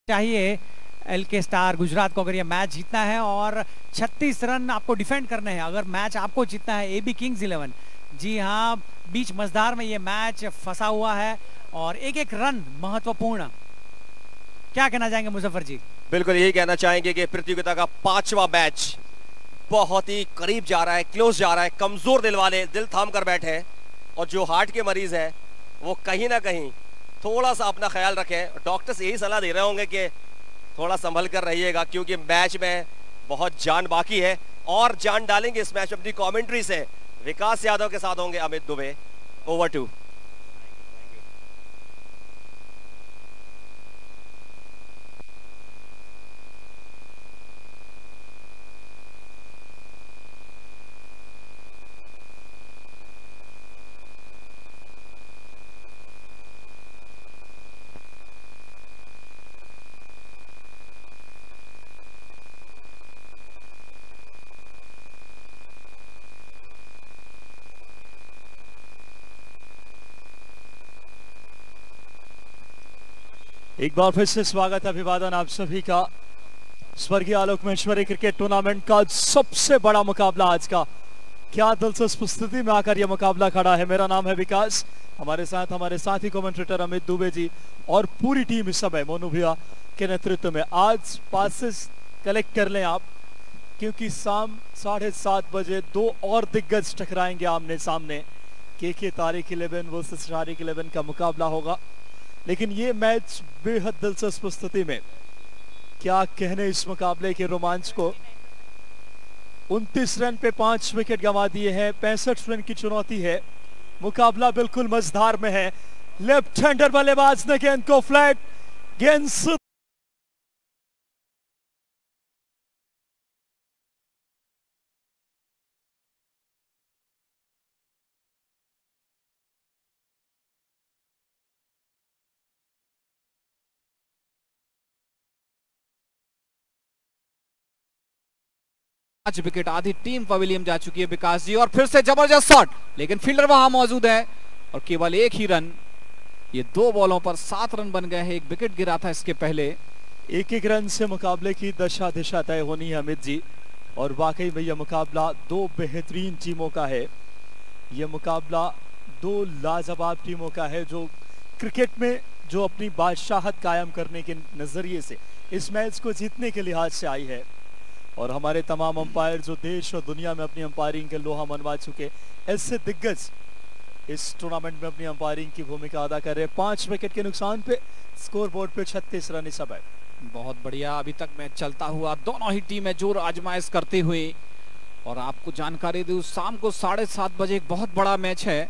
चाहिए एलके स्टार गुजरात को अगर ये मैच जीतना है, और 36 रन आपको डिफेंड करने हैं अगर मैच आपको जीतना है। एबी किंग्स 11 जी हाँ, बीच मझधार में ये मैच फंसा हुआ है और एक एक रन महत्वपूर्ण। क्या कहना चाहेंगे मुजफ्फर जी? बिल्कुल यही कहना चाहेंगे कि प्रतियोगिता का 5वां मैच बहुत ही करीब जा रहा है, क्लोज जा रहा है। कमजोर दिल वाले दिल थाम कर बैठे हैं, और जो हार्ट के मरीज है वो कहीं ना कहीं थोड़ा सा अपना ख्याल रखें। डॉक्टर्स यही सलाह दे रहे होंगे कि थोड़ा संभल कर रहिएगा, क्योंकि मैच में बहुत जान बाकी है। और जान डालेंगे इस मैच में अपनी कमेंट्री से। विकास यादव के साथ होंगे अमित दुबे। ओवर 2। एक बार फिर से स्वागत अभिवादन आप सभी का स्वर्गीय आलोक महेश्वरी क्रिकेट टूर्नामेंट का सबसे बड़ा मुकाबला आज का। क्या दिलचस्प स्थिति में आकर यह मुकाबला खड़ा है। मेरा नाम है विकास, हमारे साथ हमारे साथी कमेंटेटर अमित दुबे जी और पूरी टीम इस समय मोनू भैया के नेतृत्व में। आज पासेस कलेक्ट कर लें आप, क्योंकि शाम 7:30 बजे 2 और दिग्गज टकराएंगे आमने सामने। के तारिक 11 वर्सेस शारिक 11 का मुकाबला होगा। लेकिन ये मैच बेहद दिलचस्प स्थिति में। क्या कहने इस मुकाबले के रोमांच को। 29 रन पे 5 विकेट गंवा दिए हैं। 65 रन की चुनौती है। मुकाबला बिल्कुल मझधार में है। लेफ्ट हैंडर बल्लेबाज ने गेंद को फ्लैट, गेंद विकेट। आधी टीम पवेलियन जा चुकी है विकास जी, और फिर से जबरदस्त शॉट, लेकिन फील्डर वहां मौजूद है और केवल एक ही रन। ये 2 बॉलों पर 7 रन बन गए हैं। 1 विकेट गिरा था इसके पहले। एक रन से मुकाबले की दशा दिशा तय होनी है अमित जी। और वाकई में यह मुकाबला 2 बेहतरीन टीमों का है। यह मुकाबला 2 लाजवाब टीमों का है, जो क्रिकेट में जो अपनी बादशाहत कायम करने के नजरिए से इस मैच को जीतने के लिहाज से आई है। और हमारे तमाम अंपायर जो देश और दुनिया में अपनी अंपायरिंग के लोहा मनवा चुके, ऐसे दिग्गज इस टूर्नामेंट में अपनी अंपायरिंग की भूमिका अदा कर रहे हैं। 5 विकेट के नुकसान पे स्कोर बोर्ड पे 36 रन इस समय। बहुत बढ़िया अभी तक मैच चलता हुआ। दोनों ही टीमें जोर आजमाइश करते हुए। और आपको जानकारी दूं, शाम को 7:30 बजे एक बहुत बड़ा मैच है।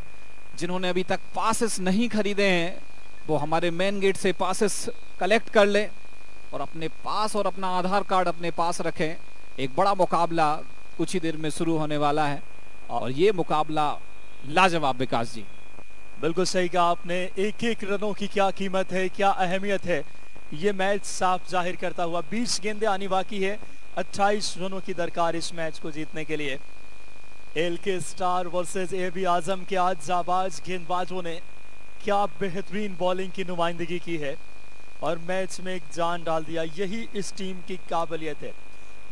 जिन्होंने अभी तक पासेस नहीं खरीदे हैं वो हमारे मेन गेट से पासेस कलेक्ट कर ले और अपने पास और अपना आधार कार्ड अपने पास रखें। एक बड़ा मुकाबला कुछ ही देर में शुरू होने वाला है, और ये मुकाबला लाजवाब। विकास जी बिल्कुल सही कहा आपने। एक एक रनों की क्या कीमत है, क्या अहमियत है। ये मैच साफ जाहिर करता हुआ। 20 गेंदें आनी बाकी है, 28 रनों की दरकार इस मैच को जीतने के लिए। एलके स्टार वर्सेस एबी आजम के आज जाबाज गेंदबाजों ने क्या बेहतरीन बॉलिंग की नुमाइंदगी की है और मैच में एक जान डाल दिया। यही इस टीम की काबिलियत है।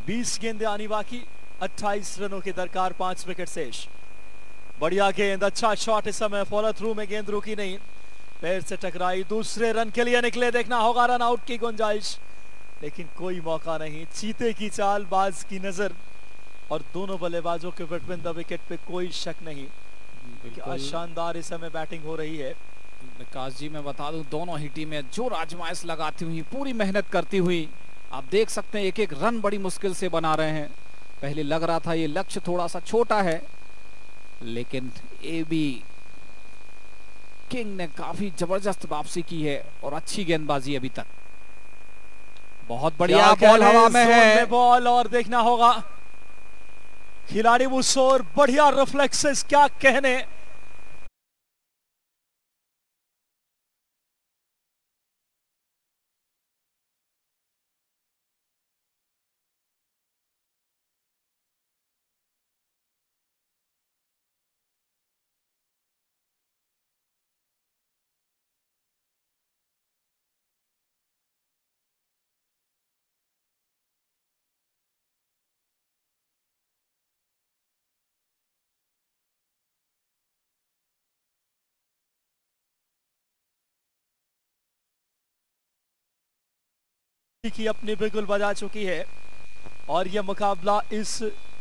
20 गेंदें आनी बाकी, 28 रनों की दरकार, 5 विकेट शेष। बढ़िया गेंद, अच्छा शॉट इस समय, फॉलो थ्रू में गेंद रुकी नहीं, पैर से टकराई, दूसरे रन के लिए निकले, देखना होगा रन आउट की गुंजाइश, लेकिन कोई मौका नहीं। चीते की चाल, बाज की नजर और दोनों बल्लेबाजों के बिटवीन द विकेट पे कोई शक नहीं। क्या शानदार इस समय बैटिंग हो रही है। विकास जी मैं बता दूं, दोनों ही टीमें जो आजमाइश लगाती हुई, पूरी मेहनत करती हुई, आप देख सकते हैं एक एक रन बड़ी मुश्किल से बना रहे हैं। पहले लग रहा था ये लक्ष्य थोड़ा सा छोटा है, लेकिन एबी किंग ने काफी जबरदस्त वापसी की है और अच्छी गेंदबाजी अभी तक। बहुत बढ़िया बॉल हवा में है, बॉल, और देखना होगा खिलाड़ी मुसोर, बढ़िया रिफ्लेक्सेस, क्या कहने। की अपनी बिल्कुल बजा चुकी है और यह मुकाबला इस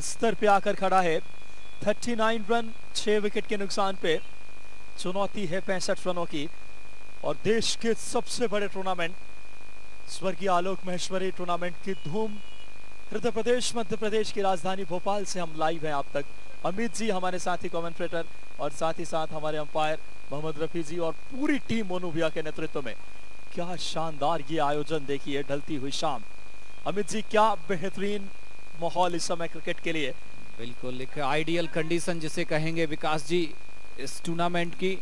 स्तर पे आकर खड़ा है। 39 रन 6 विकेट के नुकसान पे। चुनौती है 65 रनों की और देश के सबसे बड़े टूर्नामेंट स्वर्गीय आलोक महेश्वरी टूर्नामेंट की धूम हृदय प्रदेश मध्य प्रदेश की राजधानी भोपाल से हम लाइव हैं आप तक। अमित जी हमारे साथी कमेंटेटर और साथ ही साथ हमारे अंपायर मोहम्मद रफी जी और पूरी टीम मोनू भैया के नेतृत्व में। क्या शानदार ये आयोजन देखिए, ढलती हुई शाम। अमित जी क्या बेहतरीन माहौल इस समय क्रिकेट के लिए। बिल्कुल एक आइडियल कंडीशन जिसे कहेंगे विकास जी इस टूर्नामेंट की।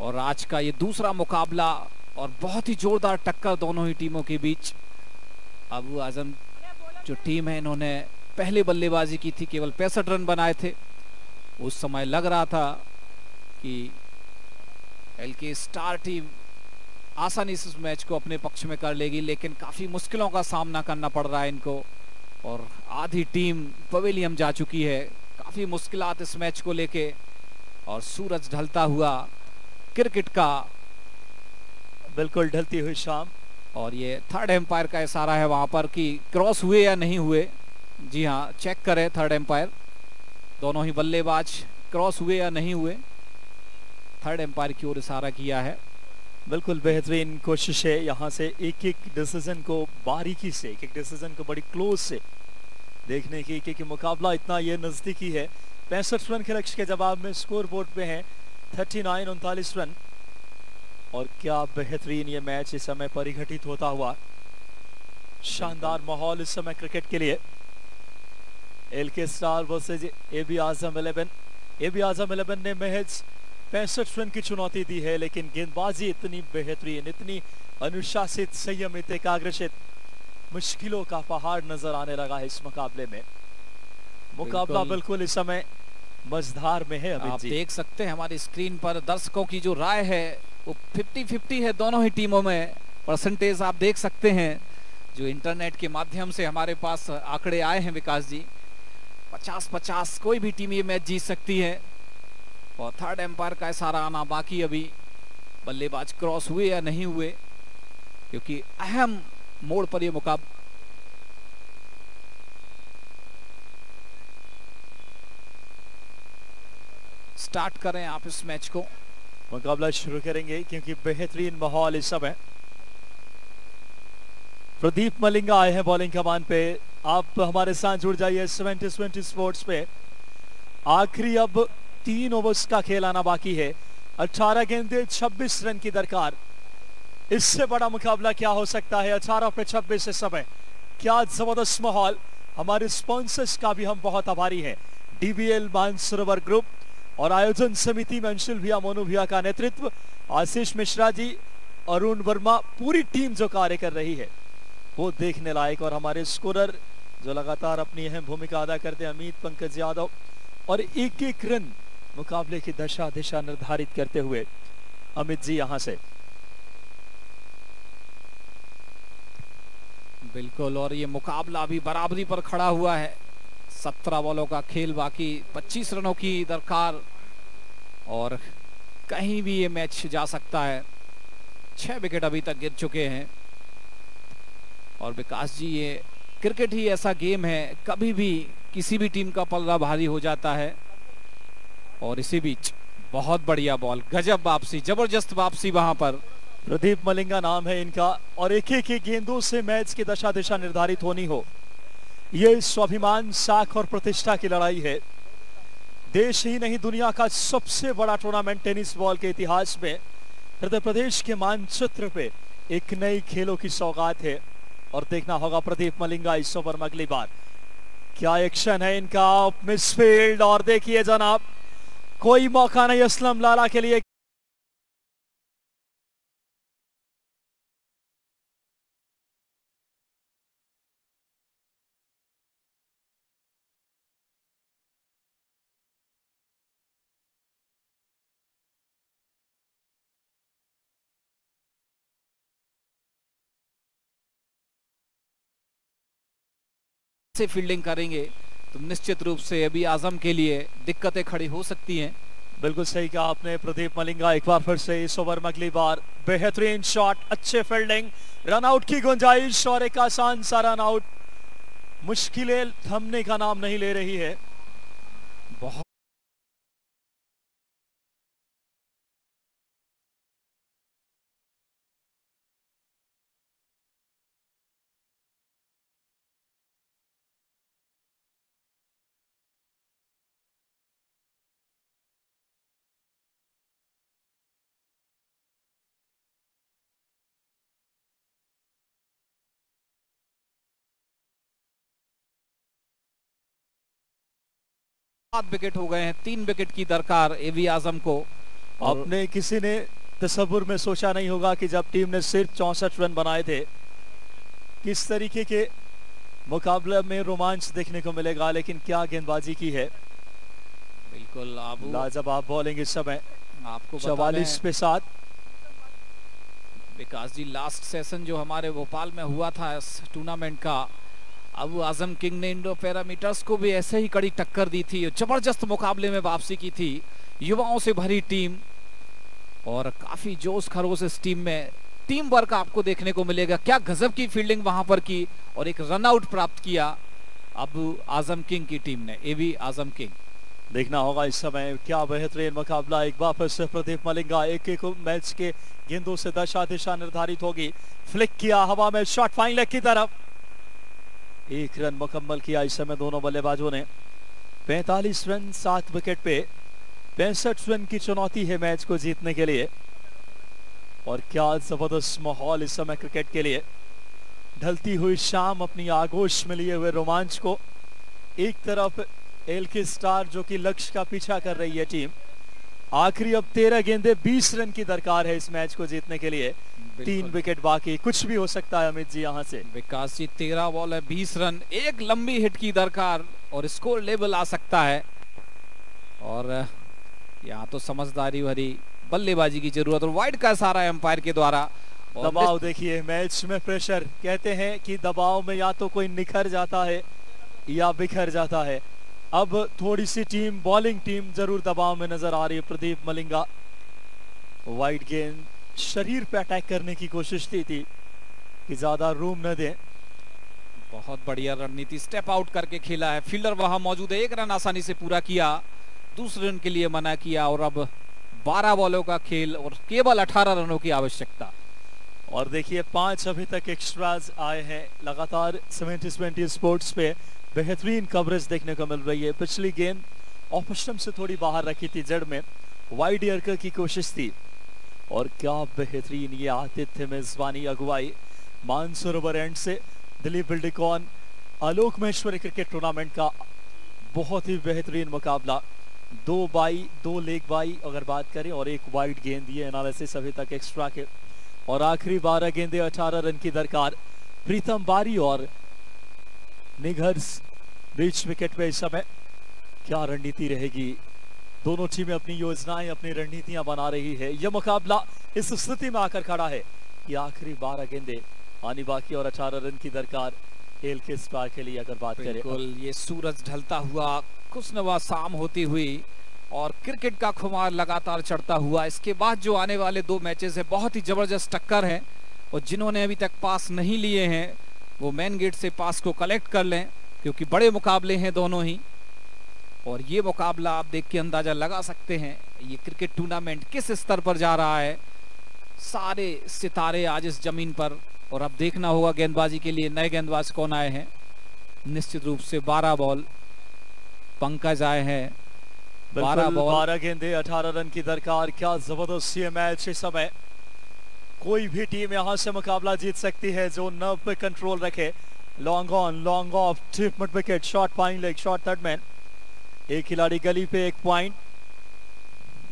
और आज का ये दूसरा मुकाबला और बहुत ही जोरदार टक्कर दोनों ही टीमों के बीच। अबू आजम जो टीम है, इन्होंने पहले बल्लेबाजी की थी, केवल 65 रन बनाए थे। उस समय लग रहा था कि एलके स्टार टीम आसानी से इस मैच को अपने पक्ष में कर लेगी, लेकिन काफी मुश्किलों का सामना करना पड़ रहा है इनको। और आधी टीम पवेलियन जा चुकी है, काफी मुश्किलात इस मैच को लेके। और सूरज ढलता हुआ क्रिकेट का, बिल्कुल ढलती हुई शाम। और ये थर्ड एम्पायर का इशारा है वहां पर कि क्रॉस हुए या नहीं हुए। जी हाँ, चेक करें थर्ड एम्पायर, दोनों ही बल्लेबाज क्रॉस हुए या नहीं हुए। थर्ड एम्पायर की ओर इशारा किया है। बिल्कुल बेहतरीन कोशिश है यहाँ से एक एक डिसीजन को बारीकी से, एक एक डिसीजन को बड़ी क्लोज से देखने की, क्योंकि मुकाबला इतना ये नजदीकी है। 65 रन के लक्ष्य के जवाब में स्कोर बोर्ड पे हैं 39 रन। और क्या बेहतरीन ये मैच इस समय परिघटित होता हुआ। शानदार माहौल इस समय क्रिकेट के लिए। एलके स्टार वर्सेज एबी आजम 11। एबी आजम 11 ने महज 65 रन की चुनौती दी है, लेकिन गेंदबाजी इतनी बेहतरीन, इतनी अनुशासित, संयमित, एकाग्रचित, मुश्किलों का पहाड़ नजर आने लगा है इस मुकाबले में। मुकाबला बिल्कुल इस समय मजेदार में है। आप देख सकते हैं हमारी स्क्रीन पर दर्शकों की जो राय है वो 50-50 है दोनों ही टीमों में। परसेंटेज आप देख सकते हैं जो इंटरनेट के माध्यम से हमारे पास आंकड़े आए हैं विकास जी। 50-50 कोई भी टीम ये मैच जीत सकती है। और थर्ड एम्पायर का इशारा आना बाकी अभी, बल्लेबाज क्रॉस हुए या नहीं हुए, क्योंकि अहम मोड़ पर यह मुकाबला। स्टार्ट करें आप इस मैच को। मुकाबला शुरू करेंगे क्योंकि बेहतरीन माहौल इस समय। प्रदीप मलिंगा आए हैं बॉलिंग कमान पे। आप हमारे साथ जुड़ जाइए 70-20 स्पोर्ट्स पे। आखिरी अब 3 ओवर्स का खेल आना बाकी है। 18 गेंदें 26 रन की दरकार। इससे बड़ा मुकाबला क्या हो सकता है। 18 पे 26 इस समय। क्या जबरदस्त माहौल। हमारे स्पॉन्सर्स का भी हम बहुत आभारी हैं। डीबीएल मानसरोवर ग्रुप और आयोजन समिति में अंशुल भैया, मोनू भैया का नेतृत्व, आशीष मिश्रा जी, अरुण वर्मा, पूरी टीम जो कार्य कर रही है वो देखने लायक। और हमारे स्कोरर जो लगातार अपनी अहम भूमिका अदा करते हैं, अमित पंकज यादव, और एक एक रन मुकाबले की दशा दिशा निर्धारित करते हुए अमित जी यहां से। बिल्कुल, और ये मुकाबला अभी बराबरी पर खड़ा हुआ है। 17 बॉलों का खेल बाकी, 25 रनों की दरकार और कहीं भी ये मैच जा सकता है। 6 विकेट अभी तक गिर चुके हैं। और विकास जी, ये क्रिकेट ही ऐसा गेम है, कभी भी किसी भी टीम का पल्ला भारी हो जाता है। और इसी बीच बहुत बढ़िया बॉल, गजब वापसी, जबरदस्त वापसी वहां पर। प्रदीप मलिंगा नाम है इनका, और एक एक गेंदों से मैच की दशा दिशा निर्धारित होनी हो, ये स्वाभिमान, साख और प्रतिष्ठा की लड़ाई है। देश ही नहीं, दुनिया का सबसे बड़ा टूर्नामेंट टेनिस बॉल के इतिहास में मध्य प्रदेश के मानचित्र पे एक नई खेलों की सौगात है। और देखना होगा प्रदीप मलिंगा इस ओवर में अगली बार क्या एक्शन है इनका। मिसफील्ड, और देखिए जनाब, कोई मौका नहीं असलम लाला के लिए। से फील्डिंग करेंगे तो निश्चित रूप से अभी आजम के लिए दिक्कतें खड़ी हो सकती हैं। बिल्कुल सही कहा आपने प्रदीप मलिंगा, एक बार फिर से इस ओवर में अगली बार बेहतरीन शॉट, अच्छे फील्डिंग, रन आउट की गुंजाइश और एक आसान सा रन आउट। मुश्किलें थमने का नाम नहीं ले रही है। बहुत विकेट हो गए हैं, 3 विकेट की दरकार एवी आजम को। आपने किसी ने तसव्वुर में सोचा नहीं होगा कि जब टीम ने सिर्फ 64 रन बनाए थे, किस तरीके के मुकाबले में रोमांच देखने को मिलेगा। लेकिन क्या गेंदबाजी की है, बिल्कुल लाजवाब बॉलिंग इस समय। आपको 44 पे 7। विकास जी, लास्ट सेशन जो हमारे भोपाल में हुआ था इस टूर्नामेंट का, अब आजम किंग ने इंडो पैरामीटर्स को भी ऐसे ही कड़ी टक्कर दी थी, जबरदस्त मुकाबले में वापसी की थी। युवाओं से भरी टीम और काफी जोश खरोश इस टीम में, टीम वर्क आपको देखने को मिलेगा। क्या गजब की फील्डिंग वहां पर की और एक रन आउट प्राप्त किया अब आजम किंग की टीम ने, एवी आजम किंग। देखना होगा इस समय क्या बेहतरीन मुकाबला। एक बार फिर से प्रदीप मलिंगा, एक एक मैच के गेंदों से दशा दिशा निर्धारित होगी। फ्लिक किया हवा में, शॉट फाइन लेग की तरफ, 1 रन मुकम्मल किया इस समय दोनों बल्लेबाजों ने। 45 रन 7 विकेट पे 65 रन की चुनौती है मैच को जीतने के लिए। और क्या जबरदस्त माहौल इस समय क्रिकेट के लिए। ढलती हुई शाम अपनी आगोश में लिए हुए रोमांच को, एक तरफ एलके स्टार जो कि लक्ष्य का पीछा कर रही है टीम। आखिरी अब 13 गेंदे 20 रन की दरकार है इस मैच को जीतने के लिए। 3 विकेट बाकी, कुछ भी हो सकता है अमित जी यहाँ से। विकास जी, 13 बॉल है, 20 रन, एक लंबी हिट की दरकार और स्कोर लेवल आ सकता है। और यहाँ तो समझदारी भरी बल्लेबाजी की जरूरत और वाइड का इशारा एम्पायर के द्वारा। दबाव देखिए, मैच में प्रेशर, कहते हैं कि दबाव में या तो कोई निखर जाता है या बिखर जाता है। अब थोड़ी सी टीम, बॉलिंग टीम जरूर दबाव में नजर आ रही है। प्रदीप मलिंगा वाइड गेंद, शरीर पे अटैक करने की कोशिश की थी कि ज्यादा रूम न दें। बहुत बढ़िया रणनीति, स्टेप आउट करके खेला है, फील्डर वहां मौजूद है, 1 रन आसानी से पूरा किया, दूसरे रन के लिए मना किया। और अब 12 बॉलों का खेल और केवल 18 रनों की आवश्यकता। और देखिए 5 अभी तक एक्स्ट्राज आए हैं। लगातार 70-20 स्पोर्ट्स पे बेहतरीन कवरेज देखने को मिल रही है। पिछली गेंद ऑफ स्टंप से थोड़ी बाहर रखी थी, जड़ में वाइड यॉर्कर की कोशिश थी। और क्या बेहतरीन ये आतिथ्य मेजबानी अगुवाई मानसरोवर एंड से दिलीप बिल्डिकॉन, आलोक महेश्वरी क्रिकेट टूर्नामेंट का बहुत ही बेहतरीन मुकाबला। 2 बाई 2 लेग बाई अगर बात करें और 1 वाइड गेंद, ये एनालिसिस अभी तक एक्स्ट्रा के और आखिरी 12 गेंदे 18 रन की दरकार। प्रीतम बारी और निघर बीच विकेट पे इस समय क्या रणनीति रहेगी? दोनों टीमें अपनी योजनाएं, अपनी रणनीतियां बना रही है। यह मुकाबला इस स्थिति में आकर खड़ा है कि आखिरी 12 गेंदे आनी बाकी और 18 रन की दरकार एलके स्टार के लिए। अगर बात करें, बिल्कुल ये सूरज ढलता हुआ, खुशनुमा शाम होती हुई और क्रिकेट का खुमार लगातार चढ़ता हुआ। इसके बाद जो आने वाले 2 मैचेस है बहुत ही जबरदस्त टक्कर है, और जिन्होंने अभी तक पास नहीं लिए हैं वो मेन गेट से पास को कलेक्ट कर लें, क्योंकि बड़े मुकाबले हैं दोनों ही। और ये मुकाबला आप देख के अंदाजा लगा सकते हैं ये क्रिकेट टूर्नामेंट किस स्तर पर जा रहा है। सारे सितारे आज इस जमीन पर, और अब देखना होगा गेंदबाजी के लिए नए गेंदबाज कौन आए हैं। निश्चित रूप से 12 बॉल पंकज आए हैं। 12 गेंदे 18 रन की दरकार। क्या जबरदस्त ये मैच इस समय। कोई भी टीम यहां से मुकाबला जीत सकती है जो नर्व पे कंट्रोल रखे। Long on, long off, tip mid wicket, short pine leg, short third man. एक खिलाड़ी गली पे 1 पॉइंट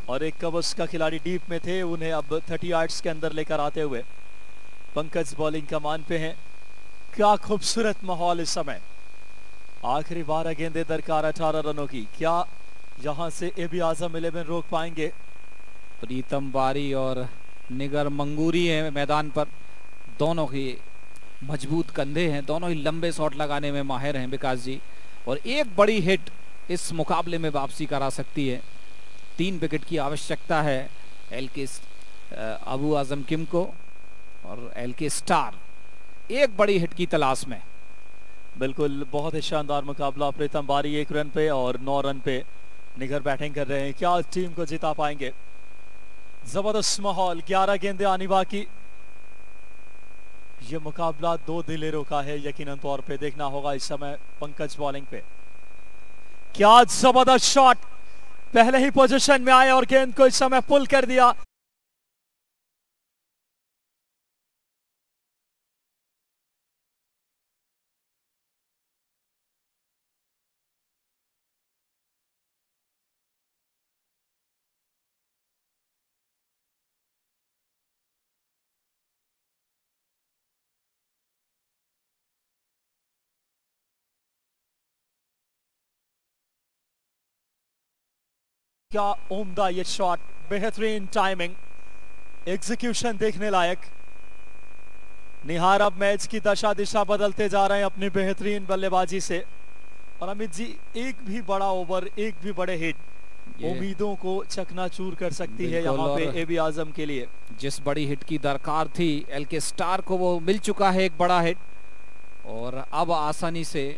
और एक कबस का खिलाड़ी डीप में थे, उन्हें अब 30 यार्ड्स के अंदर लेकर आते हुए पंकज बॉलिंग कमान पे हैं। क्या खूबसूरत माहौल इस समय। आखिरी 12 गेंदे दरकार 18 रनों की। क्या यहां से एबी आजम 11 रोक पाएंगे? प्रीतम बारी और निगर मंगूरी है मैदान पर। दोनों ही मजबूत कंधे हैं, दोनों ही लंबे शॉट लगाने में माहिर हैं विकास जी। और एक बड़ी हिट इस मुकाबले में वापसी करा सकती है। 3 विकेट की आवश्यकता है एलके अबू आजम किम को, और एलके स्टार एक बड़ी हिट की तलाश में। बिल्कुल बहुत ही शानदार मुकाबला। प्रीतम बारी 1 रन पे और 9 रन पे निगर बैटिंग कर रहे हैं। क्या टीम को जिता पाएंगे? जबरदस्त माहौल। 11 गेंदे आनी बाकी। ये मुकाबला 2 दिलेरों का है यकीनन तौर पे। देखना होगा इस समय पंकज बॉलिंग पे। क्या जबरदस्त शॉट, पहले ही पोजीशन में आए और गेंद को इस समय पुल कर दिया। क्या उम्दा ये शॉट, बेहतरीन टाइमिंग, एग्जीक्यूशन देखने लायक। निहार अब मैच की दशा दिशा बदलते जा रहे हैं अपनी बेहतरीन बल्लेबाजी से। और अमित जी, एक भी बड़ा ओवर, एक भी बड़े हिट उम्मीदों को चकनाचूर कर सकती है यहाँ पे एबी आजम के लिए। जिस बड़ी हिट की दरकार थी एलके स्टार को, वो मिल चुका है एक बड़ा हिट, और अब आसानी से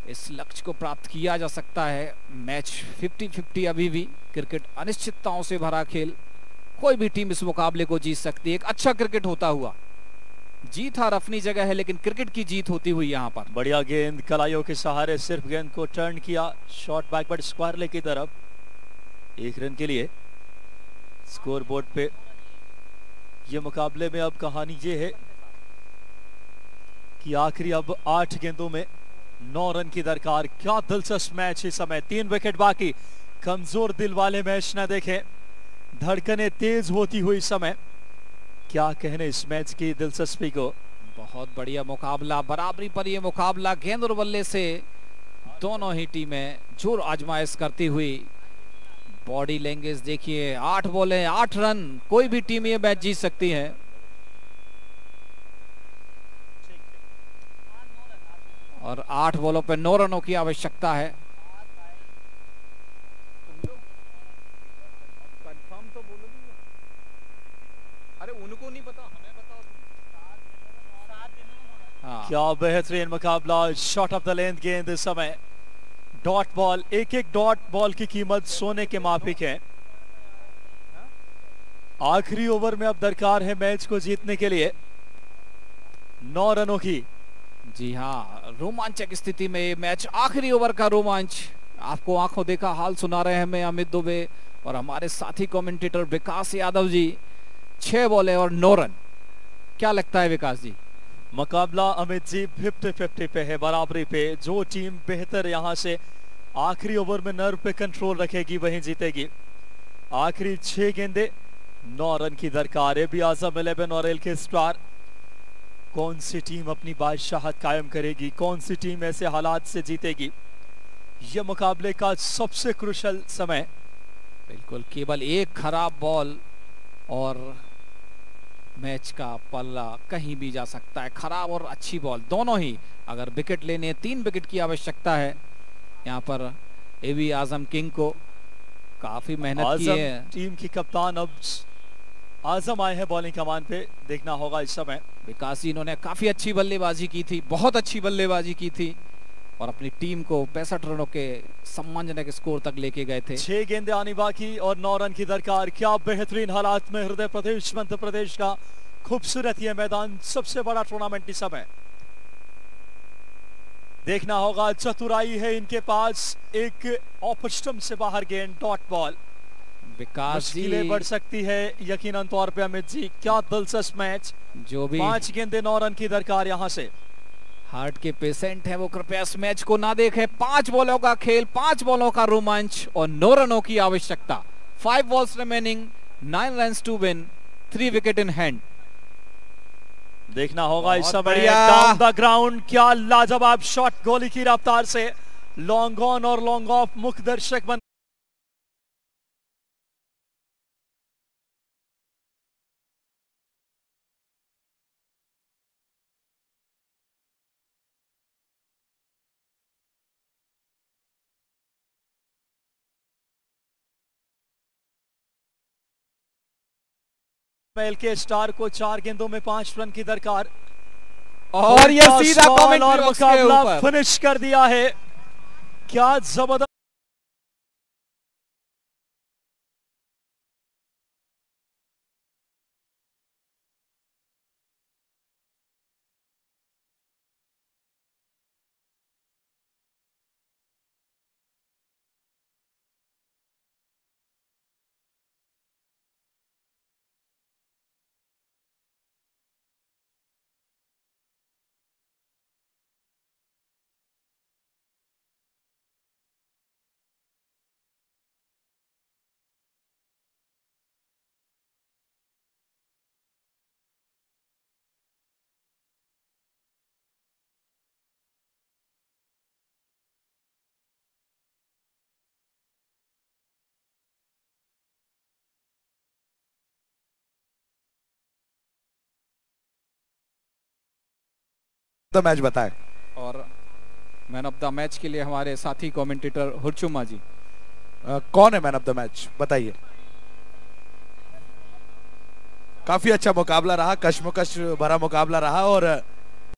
इस लक्ष्य को प्राप्त किया जा सकता है। मैच 50-50 अभी भी। क्रिकेट अनिश्चितताओं से भरा खेल। कोई भी टीम इस मुकाबले को जीत सकती है। एक अच्छा क्रिकेट होता हुआ। जीत हार अपनी जगह है, लेकिन क्रिकेट की जीत होती हुई यहाँ पर। बढ़िया गेंद कलाइयों के सहारे सिर्फ गेंद को टर्न किया, शॉट बैकवर्ड स्क्वायर लेग की तरफ। 1 रन के लिए स्कोर बोर्ड पे। ये मुकाबले में अब कहानी ये है कि आखिरी अब 8 गेंदों में 9 रन की दरकार। क्या दिलचस्प मैच इस समय। 3 विकेट बाकी। कमजोर दिल वाले मैच ना देखें, धड़कनें तेज होती हुई समय। क्या कहने इस मैच की दिलचस्पी को। बहुत बढ़िया मुकाबला, बराबरी पर यह मुकाबला। गेंद और बल्ले से दोनों ही टीमें जोर आजमाइश करती हुई। बॉडी लैंग्वेज देखिए। 8 बॉलें 8 रन, कोई भी टीम ये मैच जीत सकती है। और 8 बॉलों पे 9 रनों की आवश्यकता है। कंफर्म तो बोलो। अरे उनको नहीं पता, हमें बताओ तुम। हाँ। क्या बेहतरीन मुकाबला। शॉट ऑफ द लेंथ गेंद इस समय। डॉट बॉल, एक डॉट बॉल की कीमत सोने के माफिक है। आखिरी ओवर में अब दरकार है मैच को जीतने के लिए 9 रनों की। जी हाँ, रोमांचक स्थिति में मैच, आखिरी ओवर का रोमांच। आपको आंखों देखा हाल सुना रहे हैं मैं अमित दुबे और हमारे साथी कमेंटेटर विकास यादव जी। 6 बॉलें और 9 रन। क्या लगता है विकास जी? मुकाबला अमित जी 50-50 पे है, बराबरी पे। जो टीम बेहतर यहां से आखिरी ओवर में नर्व पे कंट्रोल रखेगी वही जीतेगी। आखिरी 6 गेंदे 9 रन की दरकार। एबी आजम 11 और एलके स्टार। कौन सी टीम अपनी बादशाहत कायम करेगी, कौन सी टीम ऐसे हालात से जीतेगी, यह मुकाबले का सबसे क्रुशल समय। बिल्कुल, केवल एक खराब बॉल और मैच का पल्ला कहीं भी जा सकता है। खराब और अच्छी बॉल दोनों ही, अगर विकेट लेने 3 विकेट की आवश्यकता है। यहाँ पर एबी आजम किंग को काफी मेहनत की है। टीम की कप्तान अब आजम आए हैं बॉलिंग कमान पे, देखना होगा इस समय। विकास जी, इन्होंने काफी अच्छी बल्लेबाजी की थी, बहुत अच्छी बल्लेबाजी की थी और अपनी टीम को 65 रनों के सम्मानजनक स्कोर तक लेके गए थे। 6 गेंदें आनी बाकी और 9 रन की दरकार। क्या बेहतरीन हालात में हृदय प्रदेश मध्य प्रदेश का खूबसूरत यह मैदान, सबसे बड़ा टूर्नामेंट इस समय। देखना होगा, चतुराई है इनके पास। एक ऑफ स्टंप से बाहर गेंद, डॉट बॉल। विकास जी, मुश्किलें बढ़ सकती है यकीनन तौर पे। अमित जी, क्या दिलचस्प मैच। जो भी 5 गेंदें 9 रन की दरकार। यहां से हार्ट के पेशेंट हैं वो कृपया इस मैच को ना देखें। 5 बॉलों का खेल, 5 बॉलों का रोमांच और 9 रनों की आवश्यकता। 5 balls remaining, 9 runs to win, 3 wicket in hand. देखना होगा इस समय बढ़िया। डाउन द ग्राउंड, क्या लाजवाब शॉट गोली की रफ्तार से। लॉन्ग ऑन और लॉन्ग ऑफ, मुख्य दर्शक बन एलके स्टार को 4 गेंदों में 5 रन की दरकार। और ये सीधा कमेंट्री और बॉक्स के मुकाबला ऊपर फिनिश कर दिया है। क्या जबरदस्त। द मैच बताएं। और मैन ऑफ द मैच के लिए हमारे साथी कमेंटेटर हुरचुमा जी। कौन है मैन ऑफ द मैच, बताइए। काफी अच्छा मुकाबला रहा, कश्मकश भरा मुकाबला रहा और